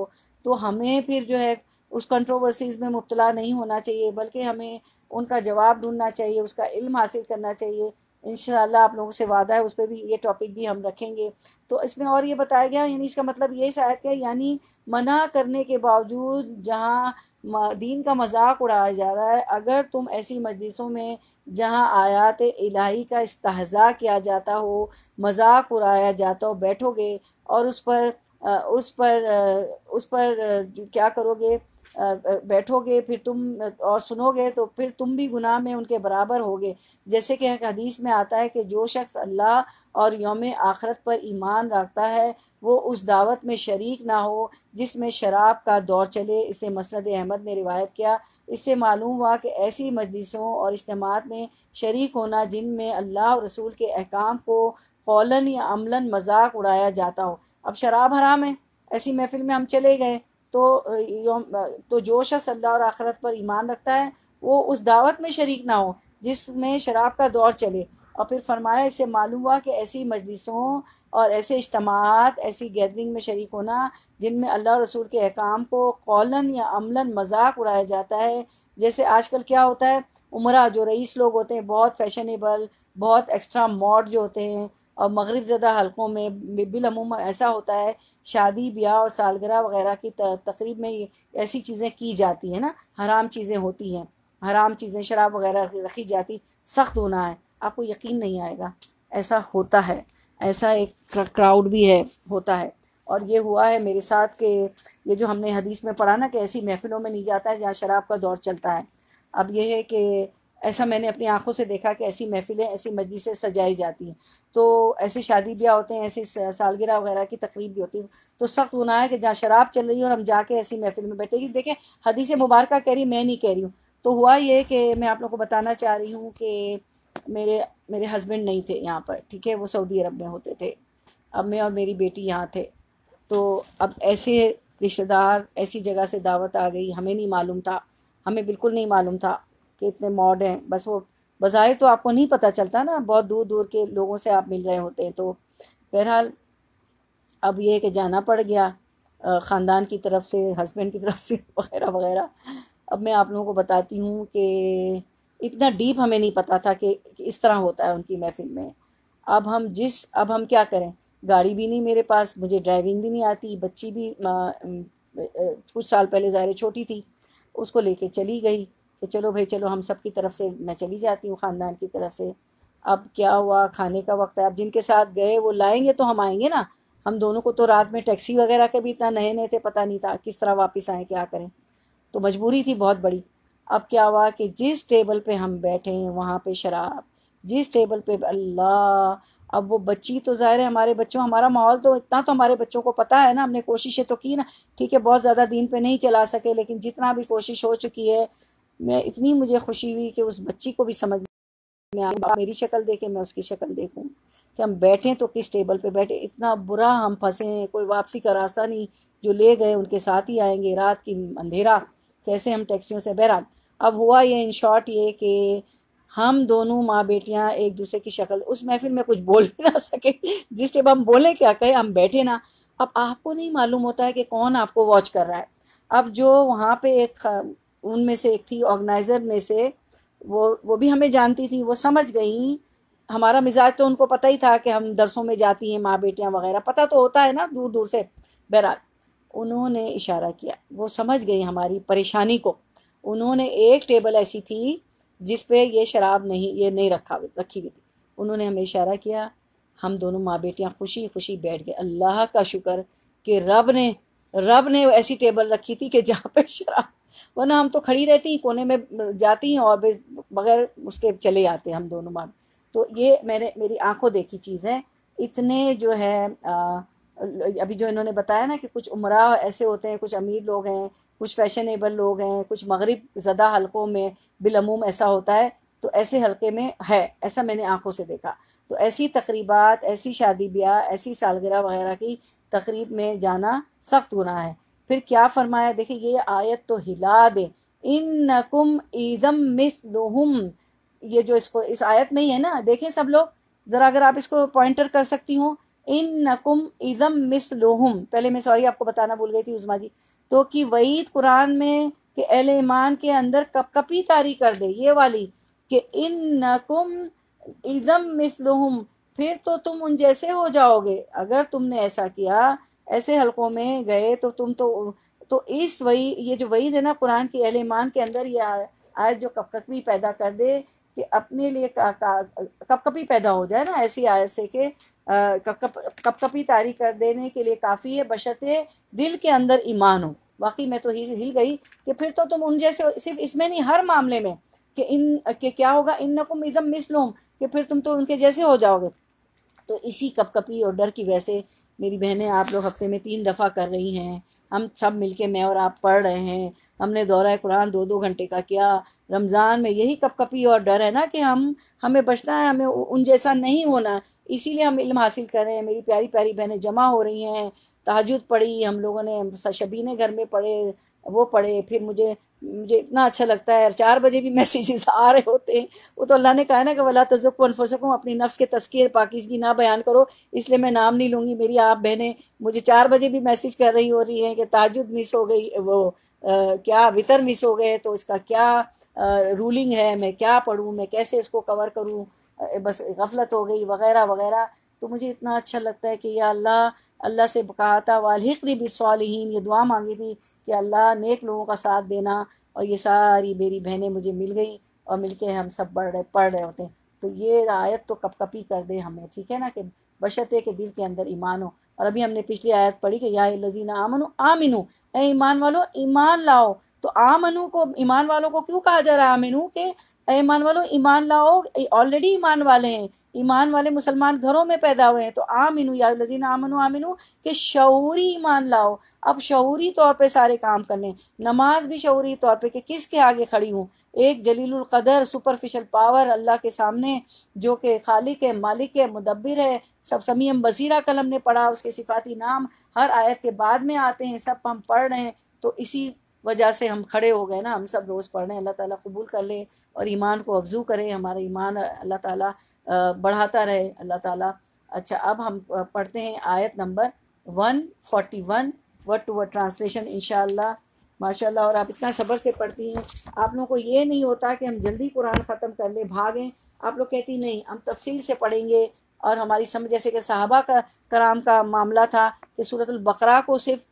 تو ہمیں پھر جو ہے اس کنٹروورسیز میں مبتلا نہیں ہونا چاہیے، بلکہ ہمیں ان کا جواب ڈھونڈنا چاہیے، اس کا علم حاصل کرنا چاہیے. انشاءاللہ آپ لوگوں سے وعدہ ہے اس پہ بھی یہ ٹاپک بھی ہم رکھیں گے. تو اس میں اور یہ بتایا گیا، یعنی اس کا مطلب یہی شاید کہ یعنی منع کرنے کے باوجود جہاں دین کا مذاق اڑایا جا رہا ہے، اگر تم ایسی مجلسوں میں جہاں آیات الہی کا استہزاء کیا جاتا ہو، مذاق اڑایا جاتا ہو، بیٹھو گے اور اس پر کیا کرو گے، بیٹھو گے پھر تم اور سنو گے، تو پھر تم بھی گناہ میں ان کے برابر ہوگے. جیسے کہ ایک حدیث میں آتا ہے کہ جو شخص اللہ اور یوم آخرت پر ایمان رکھتا ہے وہ اس دعوت میں شریک نہ ہو جس میں شراب کا دور چلے. اسے مسند احمد نے روایت کیا. اس سے معلوم ہوا کہ ایسی مجلسوں اور اجتماعات میں شریک ہونا جن میں اللہ اور رسول کے احکام کو قولاً یا عملاً مذاق اڑایا جاتا ہو. اب شراب حرام ہے، ایسی محفل میں ہم چلے گئے تو جو شخص اللہ اور آخرت پر ایمان رکھتا ہے وہ اس دعوت میں شریک نہ ہو جس میں شراب کا دور چلے. اور پھر فرمایا اس سے معلوم ہوا کہ ایسی مجلسوں اور ایسے اجتماعات، ایسی گیدرنگ میں شریک ہونا جن میں اللہ اور رسول کے احکام کو قولاً یا عملاً مذاق اڑایا جاتا ہے. جیسے آج کل کیا ہوتا ہے، عمرہ جو رئیس لوگ ہوتے ہیں بہت فیشنیبل، بہت ایکسٹرا ماڈ جو ہوتے ہیں، اور مغرب زدہ حلقوں میں بالعموم ایسا ہوتا ہے، شادی بیاہ اور سالگرہ وغیرہ کی تقریب میں ایسی چیزیں کی جاتی ہیں نا، حرام چیزیں ہوتی ہیں، حرام چیزیں شراب وغیرہ رکھی جاتی، سخت ہونا ہے، آپ کو یقین نہیں آئے گا، ایسا ہوتا ہے، ایسا ایک کراؤڈ بھی ہے، ہوتا ہے۔ اور یہ ہوا ہے میرے ساتھ کہ یہ جو ہم نے حدیث میں پڑھا نا کہ ایسی محفلوں میں نہیں جاتا ہے جہاں شراب کا دور چلتا ہے، اب یہ ہے کہ ایسا میں نے اپنی آنکھوں سے دیکھا کہ ایسی محفلیں، ایسی مجلسیں سجائی جاتی ہیں، تو ایسی شادی بیاہ ہوتے ہیں، ایسی سالگرہ وغیرہ کی تقریب بھی ہوتی ہے، تو سخت گناہ ہے کہ جہاں شراب چل رہی ہے اور ہم جا کے ایسی محفل میں بیٹھے گی۔ دیکھیں حدیث مبارکہ کہہ رہی، میں نہیں کہہ رہی ہوں۔ تو ہوا یہ کہ میں آپ لوگوں کو بتانا چاہ رہی ہوں کہ میرے ہسبینڈ نہیں تھے یہاں پر، ٹھیک ہے، وہ سعودی عرب میں ہوتے تھے، اب میں اور میری بیٹی یہاں تھے، تو اب ایسے رشتہ دار ایسی جگہ سے دعوت آ گئی، ہمیں نہیں معلوم تھا، ہمیں بالکل نہیں معلوم تھا کہ اتنے موڈ ہیں، بس وہ بظاہر تو آپ کو نہیں پتہ چلتا نا، بہت دور دور کے لوگوں سے آپ مل رہے ہوتے ہیں، تو بہرحال اب یہ کہ جانا پڑ گیا خاندان کی طرف سے، ہسبینڈ کی طرف سے وغیرہ وغیرہ۔ اب میں آپ لوگوں کو بتاتی ہوں کہ اتنا ڈیپ ہمیں نہیں پتہ تھا کہ اس طرح ہوتا ہے ان کی محفل میں۔ اب ہم کیا کریں، گاڑی بھی نہیں میرے پاس، مجھے ڈرائیونگ بھی نہیں آتی، بچی بھی کچھ سال پہلے ظاہر چھوٹی تھی، اس کو لے کے چلی گئی کہ چلو بھائی چلو، ہم سب کی طرف سے میں چلی جاتی ہوں خاندان کی طرف سے۔ اب کیا ہوا، کھانے کا وقت ہے، اب جن کے ساتھ گئے وہ لائیں گے تو ہم آئیں گے نا، ہم دونوں کو تو رات میں ٹیکسی وغیرہ کے بھی اتنا نئے نئے تھے، پتہ نہیں تھا کس طرح واپس آئیں، کیا کریں، تو مجبوری تھی بہت بڑی۔ اب کیا ہوا کہ جس ٹیبل پہ ہم بیٹھے ہیں وہاں پہ شراب، جس ٹیبل پہ اللہ، اب وہ بچی تو ظاہر ہے ہمارے بچوں، ہمارا ماحول تو اتنا تو ہمارے بچوں کو پتہ ہے نا، ہم نے کوششیں تو کی نا، ٹھیک ہے بہت زیادہ دین پہ نہیں چلا سکے، لیکن جتنا بھی کوشش ہو چکی ہے، اتنی مجھے خوشی ہوئی کہ اس بچی کو بھی سمجھ میں میری شکل دیکھے، میں اس کی شکل دیکھوں کہ ہم بیٹھیں تو کس ٹیبل پہ بیٹھے، اتنا برا ہم پھنسے ہیں، کوئی واپسی کا راستہ نہیں، جو لے گئے ان کے ساتھ ہی آئیں گے، رات کی اندھیرا، کیسے ہم ٹیکسیوں سے۔ بہرحال اب ہوا یہ ان شارٹ یہ کہ ہم دونوں ماں بیٹیاں ایک دوسرے کی شکل، اس محفل میں کچھ بول بھی نہ سکے، جس ٹائم ہم بولیں کیا کہیں، ہم بیٹھے نا، اب آپ کو نہیں معلوم ہوتا ہے کہ کون آپ کو واچ کر رہا ہے۔ اب جو وہاں پہ ایک ان میں سے ایک تھی آرگنائزر میں سے، وہ بھی ہمیں جانتی تھی، وہ سمجھ گئیں ہمارا مزاج، تو ان کو پتہ ہی تھا کہ ہم درسوں میں جاتی ہیں ماں بیٹیاں وغیرہ، پتہ تو ہوتا ہے نا دور دور سے۔ بہرحال انہوں نے اشارہ کیا، وہ سمجھ گئی ہماری پریشانی کو، انہوں نے ایک ٹیبل ایسی تھی جس پہ یہ شراب نہیں، یہ نہیں رکھی ہوئی تھی، انہوں نے ہمیں اشارہ کیا، ہم دونوں ماں بیٹیاں خوشی خوشی بیٹھ گئے۔ اللہ کا شکر کہ رب نے ایسی ٹیبل رکھی تھی کہ جہاں پہ شراب، ورنہ ہم تو کھڑی رہتی کونے میں جاتی ہیں اور بغیر اس کے چلے آتے ہم دونوں ماں۔ تو یہ میری آنکھوں دیکھی چیز ہے۔ اتنے جو ہے ابھی جو انہوں نے بتایا نا کہ کچھ عمرہ ایسے ہوتے ہیں، کچھ امیر لوگ ہیں، کچھ فیشنیبل لوگ ہیں، کچھ مغرب زدہ حلقوں میں بالعموم ایسا ہوتا ہے، تو ایسے حلقے میں ہے، ایسا میں نے آنکھوں سے دیکھا۔ تو ایسی تقریبات، ایسی شادی بیاہ، ایسی سالگرہ وغیرہ کی تقریب میں جانا سخت گناہ ہے۔ پھر کیا فرمایا، دیکھیں یہ آیت تو ہلا دے، انکم ایزم مثلہم، یہ جو اس آیت میں ہی ہے نا، دیکھیں سب لوگ ذرا، اگر آپ اس کو پوائنٹر کر سکتی ہوں، انکم ایزم مثلہم، پہلے میں سوری آپ کو بتانا بھول گئی تھی عظمیٰ جی، تو کہ وعید قرآن میں کہ اہل ایمان کے اندر کپ کپی طاری کر دے، یہ والی کہ انکم ایزم مثلہم، پھر تو تم ان جیسے ہو جاؤ گے اگر تم نے ایسا کیا، ایسے حلقوں میں گئے تو تم تو اس یہ جو وعید ہے نا قرآن کی اہل ایمان کے اندر، یہ آیت جو کپ کپی پیدا کر دے کہ اپنے لیے کپ کپی پیدا ہو جائے نا ایسی آیت سے کہ کپ کپی طاری کر دینے کے لیے کافی ہے، بشرطے دل کے اندر ایمان ہو۔ واقعی میں تو ہل گئی کہ پھر تو تم ان جیسے، صرف اس میں نہیں ہر معاملے میں، کہ کیا ہوگا، انکم اذا مثلہم، کہ پھر تم تو ان کے جیسے ہو جاؤ گے۔ تو اسی کپ کپی اور ڈر کی وجہ سے میری بہنیں، آپ لوگ ہفتے میں 3 دفعہ کر رہی ہیں، ہم سب مل کے، میں اور آپ پڑھ رہے ہیں، ہم نے دورہ قرآن 2 گھنٹے کا کیا رمضان میں، یہی کپ کپی اور ڈر ہے نا کہ ہمیں بچنا ہے، ہمیں ان جیسا نہیں ہونا، اسی لیے ہم علم حاصل کر رہے ہیں۔ میری پیاری پیاری بہنیں جمع ہو رہی ہیں، تہجد پڑھی ہم لوگوں نے، شبینے گھر میں پڑھے، وہ پڑھے، پھر مجھے اتنا اچھا لگتا ہے، 4 بجے بھی میسیجز آ رہے ہوتے ہیں، وہ تو اللہ نے کہا ہے نا کہ وَلَا تَزَكُّوا أَنفُسَكُمْ، اپنی نفس کے تزکیے پاکیزگی نہ بیان کرو، اس لیے میں نام نہیں لوں گی، میری آپ بہنیں مجھے 4 بجے بھی میسیج کر رہی ہو رہی ہیں کہ تہجد مس ہو گئی، وہ کیا وتر مس ہو گئے، تو اس کا کیا رولنگ ہے، میں کیا پڑھوں، میں کیسے اس کو کور کروں، بس غفلت ہو گئی وغیرہ وغیرہ۔ تو مجھے اتنا اچھا لگتا ہے کہ یا اللہ، اللہ سے کہا تھا والحقنی بالصالحین، یہ دعا مانگی تھی کہ اللہ نیک لوگوں کا ساتھ دینا، اور یہ ساری میری بہنیں مجھے مل گئیں اور مل کے ہم سب پڑھ رہے ہوتے ہیں۔ تو یہ آیت تو کپ کپی کر دے ہمیں، ٹھیک ہے نا، کہ بشرطے کہ دل کے اندر ایمان ہو۔ اور ابھی ہم نے پچھلی آیت پڑھی کہ یا الذین آمنوا آمنو، اے ایمان والو ایمان لاؤ۔ تو آمنو کو ایمان والوں کو کیوں کہا جا رہا ہے آمنو، کہ اے ایمان والو ایمان لاؤ، آلریڈی ایمان والے ہیں، ایمان والے مسلمان گھروں میں پیدا ہوئے ہیں، تو آمنو یا الذین آمنوا آمنو کہ شعوری ایمان لاؤ۔ اب شعوری طور پہ سارے کام کرنے، نماز بھی شعوری طور پہ کہ کس کے آگے کھڑی ہوں، ایک جلیل القدر سپرفیشل پاور اللہ کے سامنے جو کہ خالق ہے، مالک ہے، مدبر ہے، سب سمیع بصیرہ کل ہم نے پڑھا، اس کے صفاتی نام ہر آیت کے بعد میں آتے ہیں، سب ہم پڑھ رہے ہیں، تو اسی وجہ سے ہم کھڑے ہو گئے نا، ہم سب روز پڑھ رہے ہیں۔ اللہ تعالیٰ قبول کر لے اور ایمان کو افزو کرے، ہمارا ایمان اللہ تعالیٰ بڑھاتا رہے اللہ تعالیٰ۔ اچھا، اب ہم پڑھتے ہیں آیت نمبر 141 ورڈ ٹو ورڈ ٹرانسلیشن انشاءاللہ، ماشاءاللہ۔ اور آپ اتنا صبر سے پڑھتی ہیں، آپ لوگوں کو یہ نہیں ہوتا کہ ہم جلدی قرآن ختم کر لیں، بھاگیں، آپ لوگ کہتی نہیں ہم تفصیل سے پڑھیں گے، اور ہماری سمجھ، جیسے کہ صحابہ کا کرام کا معاملہ تھا کہ سورۃ البقرہ کو صرف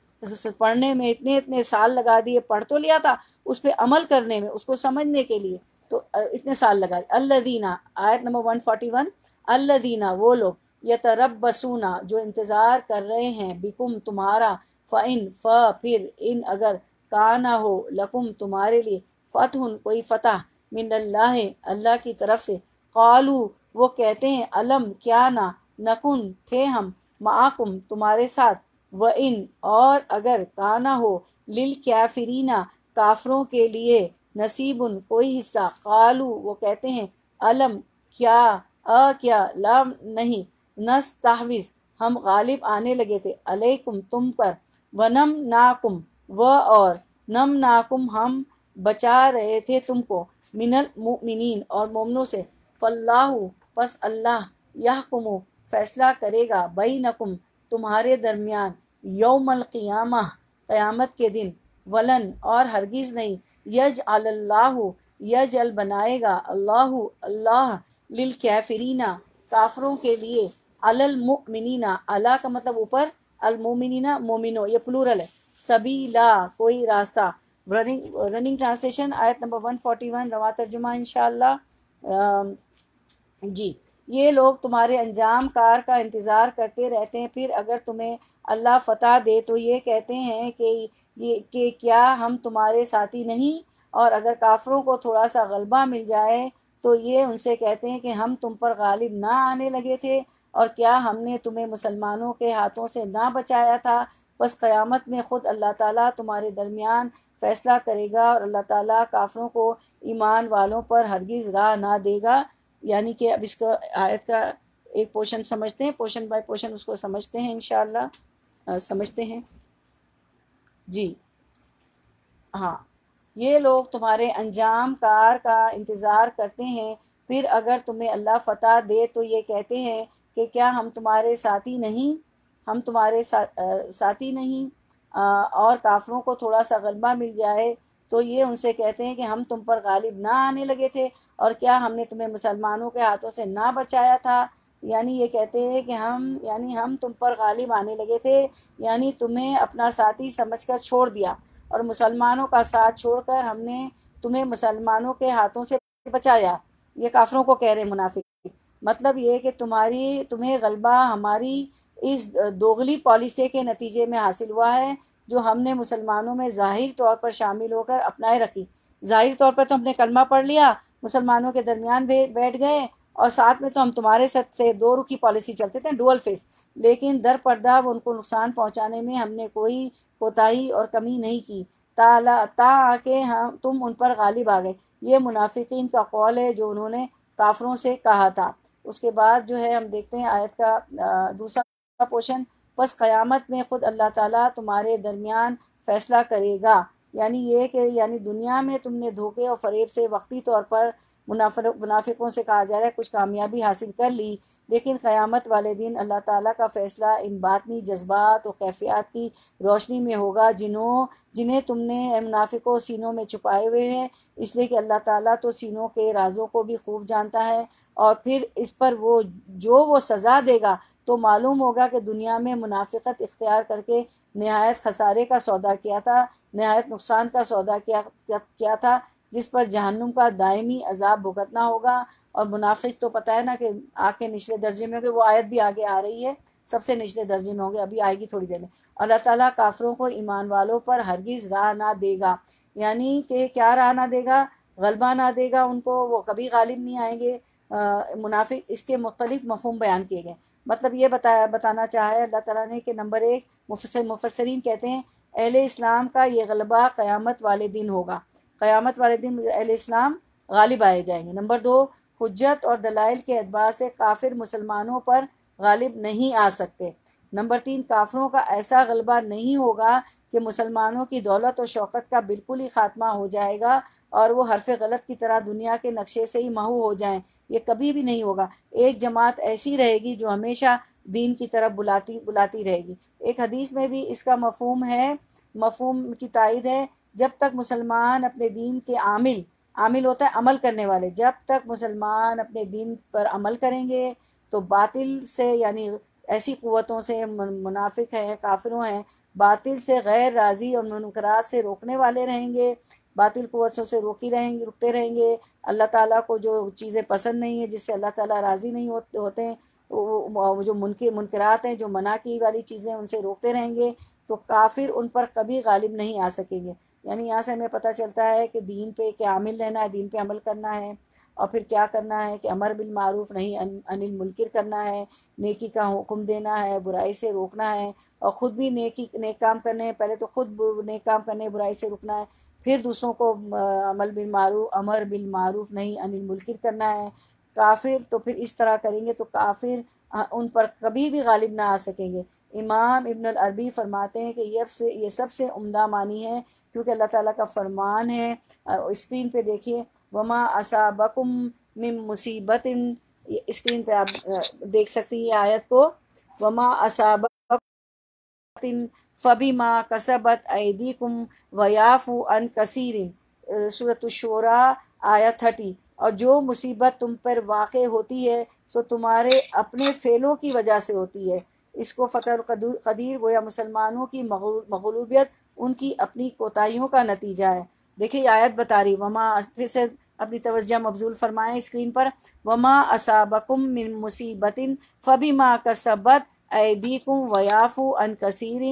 پڑھنے میں اتنے سال لگا دیے، پڑھ تو لیا تھا، اس پہ عمل کرنے میں، اس کو سمجھنے کے لیے تو اتنے سال لگا۔ الذین، آیت نمبر 141، الذین وہ لوگ، یتربصون جو انتظار کر رہے ہیں، بکم تمہارا، فإن پھر، ان اگر، کانا ہو، لکم تمہارے لیے، فتح کوئی فتح، من اللہ اللہ کی طرف سے، قالو وہ کہتے ہیں، علم کیا نہ، نکن تھے ہم، معاکم تمہارے ساتھ، وَإِن اور اگر، کانا ہو، للکافرین کافروں کے لیے، نصیب کوئی حصہ، قالو وہ کہتے ہیں، علم کیا، کیا، لا نہیں، نستحوذ ہم غالب آنے لگے تھے، علیکم تم پر، ونمنعکم اور نمنعکم ہم بچا رہے تھے تم کو، من المؤمنین اور مومنوں سے، فاللہ پس اللہ، یحکم فیصلہ کرے گا، بینکم تمہارے درمیان، یوم القیامہ قیامت کے دن، ولن اور ہرگز نہیں، یجعل اللہ یجعل بنائے گا اللہ اللہ، للکافرین کافروں کے لیے، علی المؤمنین، اللہ کا مطلب اوپر، المؤمنین مومنوں، یہ پلورل ہے، سبیلا کوئی راستہ۔ رننگ ٹرانسلیشن آیت نمبر 141 رواں ترجمہ انشاءاللہ۔ جی، یہ لوگ تمہارے انجام کار کا انتظار کرتے رہتے ہیں، پھر اگر تمہیں اللہ فتح دے تو یہ کہتے ہیں کہ کیا ہم تمہارے ساتھی نہیں، اور اگر کافروں کو تھوڑا سا غلبہ مل جائے تو یہ ان سے کہتے ہیں کہ ہم تم پر غالب نہ آنے لگے تھے، اور کیا ہم نے تمہیں مسلمانوں کے ہاتھوں سے نہ بچایا تھا۔ بس قیامت میں خود اللہ تعالیٰ تمہارے درمیان فیصلہ کرے گا، اور اللہ تعالیٰ کافروں کو ایمان والوں پر ہرگز راہ نہ دے گا۔ یعنی کہ اب اس کو آیت کا ایک پورشن سمجھتے ہیں، پورشن بائی پورشن اس کو سمجھتے ہیں انشاءاللہ، سمجھتے ہیں۔ جی ہاں، یہ لوگ تمہارے انجام کار کا انتظار کرتے ہیں، پھر اگر تمہیں اللہ فتح دے تو یہ کہتے ہیں کہ کیا ہم تمہارے ساتھی نہیں، ہم تمہارے ساتھی نہیں، اور کافروں کو تھوڑا سا غلبہ مل جائے تو یہ ان سے کہتے ہیں کہ ہم تم پر غالب نہ آنے لگے تھے، اور کیا ہم نے تمہیں مسلمانوں کے ہاتھوں سے نہ بچایا تھا۔ یعنی یہ کہتے ہیں کہ ہم تم پر غالب آنے لگے تھے، یعنی تمہیں اپنا ساتھی سمجھ کر چھوڑ دیا، اور مسلمانوں کا ساتھ چھوڑ کر ہم نے تمہیں مسلمانوں کے ہاتھوں سے بچایا۔ یہ کافروں کو کہہ رہے منافق، مطلب یہ کہ تمہیں غلبہ ہماری اس دوغلی پالیسی کے نتیجے میں حاصل ہوا ہے، جو ہم نے مسلمانوں میں ظاہر طور پر شامل ہو کر اپنائے رکھی۔ ظاہر طور پر تو ہم نے کلمہ پڑھ لیا، مسلمانوں کے درمیان بیٹھ گئے، اور ساتھ میں تو ہم تمہارے ساتھ سے دو رخی پالیسی چلتے تھے، ڈوئل فیس، لیکن در پردہ ان کو نقصان پہنچانے میں ہم نے کوئی کوتاہی اور کمی نہیں کی، تا کہ تم ان پر غالب آ گئے۔ یہ منافقین کا قول ہے جو انہوں نے کافروں سے کہا تھا۔ اس کے بعد جو ہے ہم دیکھتے ہیں آیت کا دوسرا پورشن، پس قیامت میں خود اللہ تعالیٰ تمہارے درمیان فیصلہ کرے گا، یعنی یہ کہ دنیا میں تم نے دھوکے اور فریب سے وقتی طور پر منافقوں سے کہا جا رہا ہے کچھ کامیابی حاصل کر لی، لیکن قیامت والے دن اللہ تعالیٰ کا فیصلہ ان باطنی جذبات و کیفیات کی روشنی میں ہوگا جنہیں تم نے منافقوں سینوں میں چھپائے ہوئے ہیں، اس لیے کہ اللہ تعالیٰ تو سینوں کے رازوں کو بھی خوب جانتا ہے، اور پھر اس پر وہ سزا دے گا تو معلوم ہوگا کہ دنیا میں منافقت اختیار کر کے نہایت خسارے کا سودا کیا تھا، نہایت نقصان کا سودا کیا تھا، جس پر جہنم کا دائمی عذاب بھگتنا ہوگا۔ اور منافق تو پتہ ہے نا کہ آگ کے نچلے درجے میں ہوگے، وہ آیت بھی آگے آ رہی ہے، سب سے نچلے درجے میں ہوگے، ابھی آئے گی تھوڑی دیر میں۔ اللہ تعالیٰ کافروں کو ایمان والوں پر ہرگز راہ نہ دے گا، یعنی کہ کیا راہ نہ دے گا؟ غلبہ نہ دے گا ان کو، وہ کبھی غالب نہیں آئیں گے۔ منافق، اس کے مختلف مفہوم بیان کیے گئے، مطلب یہ بتانا چاہا ہے اللہ تعالیٰ نے کہ نمبر ایک، مفسرین کہتے ہیں اہل اسلام کا یہ غلبہ قیامت والے دن ہوگا، قیامت والے دن اہل اسلام غالب آئے جائیں گے۔ نمبر دو، حجت اور دلائل کے اعتبار سے کافر مسلمانوں پر غالب نہیں آ سکتے۔ نمبر تین، کافروں کا ایسا غلبہ نہیں ہوگا کہ مسلمانوں کی دولت و شوکت کا بالکل ہی خاتمہ ہو جائے گا اور وہ حرف غلط کی طرح دنیا کے نقشے سے ہی محو ہو جائیں، یہ کبھی بھی نہیں ہوگا۔ ایک جماعت ایسی رہے گی جو ہمیشہ دین کی طرف بلاتی رہے گی۔ ایک حدیث میں بھی اس کا مفہوم کی تائید ہے، جب تک مسلمان اپنے دین کے عامل ہوتا ہے عمل کرنے والے، جب تک مسلمان اپنے دین پر عمل کریں گے تو باطل سے، یعنی ایسی قوتوں سے، منافق ہیں، کافروں ہیں، باطل سے غیر راضی اور منکرات سے روکنے والے رہیں گے، باطل قوتوں سے رکتے رہیں گے۔ اللہ تعالیٰ کو جو چیزیں پسند نہیں ہیں، جس سے اللہ تعالیٰ راضی نہیں ہوتے ہیں، وہ جو منکرات ہیں، جو منع کی والی چیزیں، ان سے روکتے رہیں گے، تو کافر ان پر کبھی غالب نہیں آ سکیں گے۔ یعنی یہاں سے ہمیں پتہ چلتا ہے کہ دین پہ کہ عامل رہنا ہے، دین پہ عمل کرنا ہے، اور پھر کیا کرنا ہے کہ امر بالمعروف نہیں عن المنکر کرنا ہے، نیکی کا حکم دینا ہے، برائی سے روکنا ہے، اور خود بھی نیک کام کرنے ہیں، پہلے تو خود نیک کام کرنے، برائی سے رکنا ہے، پھر دوسروں کو امر بالمعروف نہیں عن المنکر کرنا ہے۔ کافر تو پھر اس طرح کریں گے تو کافر ان پر کبھی بھی غالب نہ آ سکیں گے۔ امام ابن العربی فرماتے ہیں کہ یہ سب سے عمدہ معنی ہے، کیونکہ اللہ تعالیٰ کا فرمان ہے، اسکرین پہ دیکھیے، وما اصابکم من مصیبت، اسکرین پہ آپ دیکھ سکتی ہیں یہ آیت کو، وما اصابکم فبما کسبت ایدیکم ویعفو عن کثیر، سورۃ الشورى آیت 30۔ اور جو مصیبت تم پر واقع ہوتی ہے سو تمہارے اپنے فعلوں کی وجہ سے ہوتی ہے۔ اس کو فتح القدیر گویا مسلمانوں کی مغلوبیت ان کی اپنی کوتاہیوں کا نتیجہ ہے۔ دیکھیں یہ آیت بتا رہی، پھر سے اپنی توجہ مبذول فرمائیں اسکرین پر، وما اصابکم من مصیبت فبما کسبت ایدیکم ویعفو عن کثیر،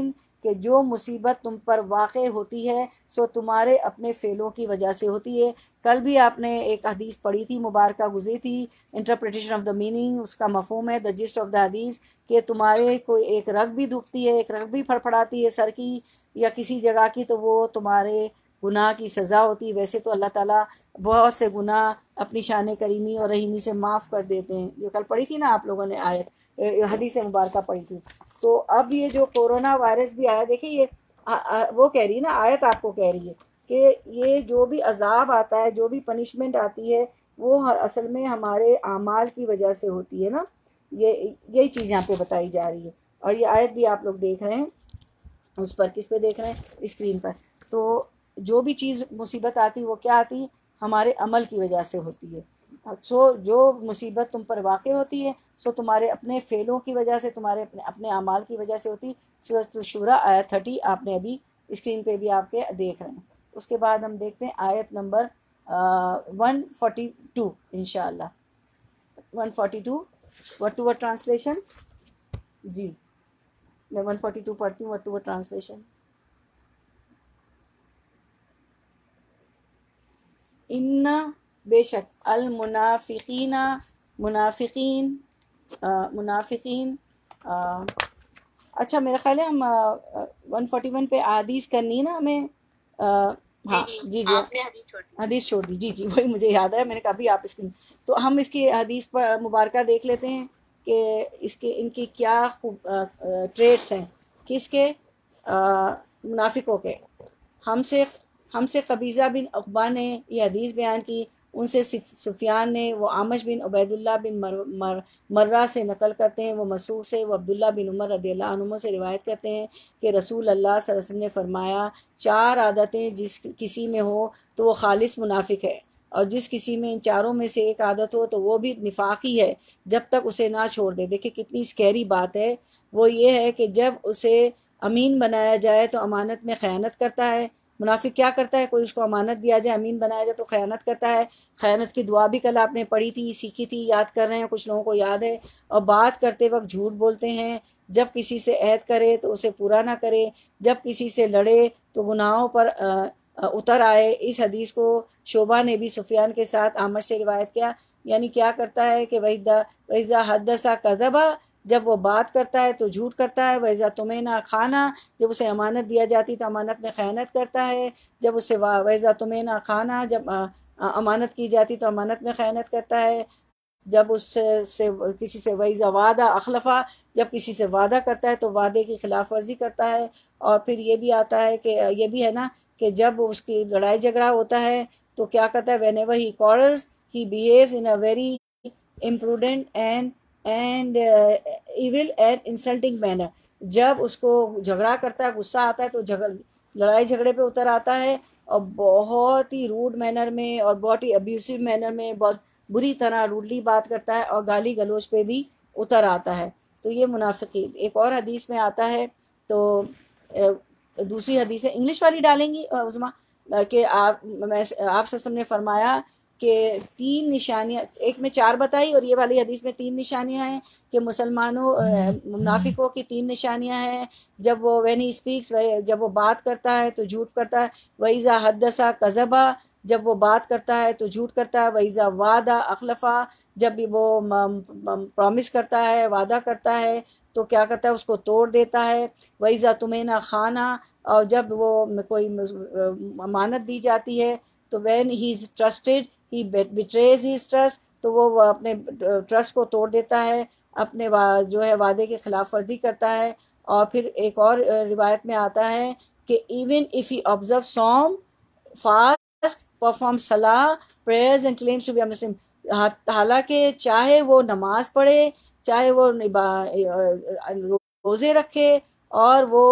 کہ جو مصیبت تم پر واقع ہوتی ہے سو تمہارے اپنے فعلوں کی وجہ سے ہوتی ہے۔ کل بھی آپ نے ایک حدیث پڑھی تھی، مبارکہ گزری تھی، انٹرپریٹیشن آف دا میننگ، اس کا مفہوم ہے دا جسٹ آف دا حدیث، کہ تمہارے کوئی ایک رگ بھی دکھتی ہے، ایک رگ بھی پھڑپھڑاتی ہے سر کی یا کسی جگہ کی، تو وہ تمہارے گناہ کی سزا ہوتی ہے۔ ویسے تو اللہ تعالیٰ بہت سے گناہ اپنی شان کریمی اور رحیمی سے معاف کر دیتے ہیں، جو کل پڑھی تھی نا آپ لوگوں نے آیت، حدیث مبارکہ پڑھی تھی۔ تو اب یہ جو کورونا وائرس بھی آیا، دیکھیں یہ وہ کہہ رہی ہے نا، آیت آپ کو کہہ رہی ہے کہ یہ جو بھی عذاب آتا ہے، جو بھی پنشمنٹ آتی ہے، وہ اصل میں ہمارے اعمال کی وجہ سے ہوتی ہے نا، یہی چیز یہاں پہ بتائی جا رہی ہے۔ اور یہ آیت بھی آپ لوگ دیکھ رہے ہیں، اس پر کس پہ دیکھ رہے ہیں؟ اسکرین پر۔ تو جو بھی چیز مصیبت آتی وہ کیا آتی؟ ہمارے عمل کی وجہ سے ہوتی ہے۔ جو مصیبت تم پر واقع ہوتی ہے سو تمہارے اپنے فعلوں کی وجہ سے، تمہارے اپنے اعمال کی وجہ سے ہوتی۔ سورۃ الشورى آیت 30 آپ نے ابھی اسکرین پہ بھی آپ کے دیکھ رہے ہیں۔ اس کے بعد ہم دیکھتے ہیں آیت نمبر 142 انشاءاللہ۔ 142 ورڈ ٹو ورڈ ٹرانسلیشن، جی میں 142 پڑھتی ہوں ورڈ ٹو ورڈ ٹرانسلیشن۔ ان بے شک المنافقین، منافقین اچھا میرا خیال ہے ہم 141 پہ احادیث کرنی ہے نا ہمیں، ہاں جی حدیث چھوڑ دی، جی وہی مجھے یاد ہے، میں نے کہا ابھی آپ اس کی، تو ہم اس کی حدیث پر مبارکہ دیکھ لیتے ہیں کہ ان کی کیا ٹریٹس ہیں، کس کے؟ منافقوں کے۔ ہم سے قبیضہ بن عقبہ نے یہ حدیث بیان کی، ان سے سفیان نے، وہ عامش بن عبید اللہ بن مرہ سے نقل کرتے ہیں، وہ مسروق سے، وہ عبداللہ بن عمر رضی اللہ عنہما سے روایت کرتے ہیں کہ رسول اللہ صلی اللہ علیہ وسلم نے فرمایا، 4 عادتیں جس کسی میں ہو تو وہ خالص منافق ہے۔ اور جس کسی میں ان چاروں میں سے ایک عادت ہو تو وہ بھی نفاقی ہے جب تک اسے نہ چھوڑ دے. دیکھیں کتنی اسکیری بات ہے. وہ یہ ہے کہ جب اسے امین بنایا جائے تو امانت میں خیانت کرتا ہے. منافق کیا کرتا ہے؟ کوئی اس کو امانت دیا جائے، امین بنایا جائے تو خیانت کرتا ہے. خیانت کی دعا بھی کل آپ نے پڑھی تھی، سیکھی تھی، یاد کر رہے ہیں کچھ لوگوں کو یاد ہے. اور بات کرتے وقت جھوٹ بولتے ہیں. جب کسی سے عہد کرے تو اسے پورا نہ کرے. جب کسی سے لڑے تو گناہوں پر اتر آئے. اس حدیث کو شعبہ نے بھی سفیان کے ساتھ احمد سے روایت کیا. یعنی کیا کرتا ہے کہ وَإِذَا حَدَّثَ كَذَبَ، جب وہ بات کرتا ہے تو جھوٹ کرتا ہے. وَإِذَا تُمِنَ خَانَ، جب اسے امانت دیا جاتی تو امانت میں خیانت کرتا ہے. جب اسے وَإِذَا تُمِنَ خَانَ، جب امانت کی جاتی تو امانت میں خیانت کرتا ہے. جب اس سے کسی سے وَإِذَا وَعَدَ أَخْلَفَ، جب کسی سے وعدہ کرتا ہے تو وعدے کی خلاف ورزی کرتا ہے. اور پھر یہ بھی آتا ہے کہ یہ بھی ہے نا کہ جب اس کی لڑائی جھگڑا ہوتا ہے تو کیا کرتا ہے؟ whenever he quarrels he behaves in a very imprudent and evil and insulting manner. جب اس کو جھگڑا کرتا ہے، غصہ آتا ہے تو لڑائی جھگڑے پہ اتر آتا ہے اور بہت ہی روڈ مینر میں اور بہت ہی ابیوسو مینر میں بہت بری طرح روڈلی بات کرتا ہے اور گالی گلوچ پہ بھی اتر آتا ہے. تو یہ منافقین. ایک اور حدیث میں آتا ہے تو دوسری حدیث ہے، انگلش والی ڈالیں گی عظما، کہ آپ وسلم نے فرمایا کہ 3 نشانیاں، ایک میں 4 بتائی اور یہ والی حدیث میں 3 نشانیاں ہیں کہ مسلمانوں منافقوں کی 3 نشانیاں ہیں. جب وہ when he speaks، جب وہ بات کرتا ہے تو جھوٹ کرتا ہے. وَإِذَا حَدَّثَ كَذَبَ، جب وہ بات کرتا ہے تو جھوٹ کرتا ہے. وَإِذَا وَعَدَ أَخْلَفَ، جب بھی وہ پرومس کرتا ہے، وعدہ کرتا ہے تو کیا کرتا ہے؟ اس کو توڑ دیتا ہے. وَإِذَا تُمِنَ خَانَ، اور جب وہ کوئی امانت دی جاتی ہے تو when he is trusted he betrays his trust، تو وہ اپنے ٹرسٹ کو توڑ دیتا ہے، اپنے جو ہے وعدے کی خلاف ورزی کرتا ہے. اور پھر ایک اور روایت میں آتا ہے کہ even if he observe صوم، fast، perform صلاح، prayers and claims to be a Muslim، حالانکہ چاہے وہ نماز پڑھے، چاہے وہ روزے رکھے اور وہ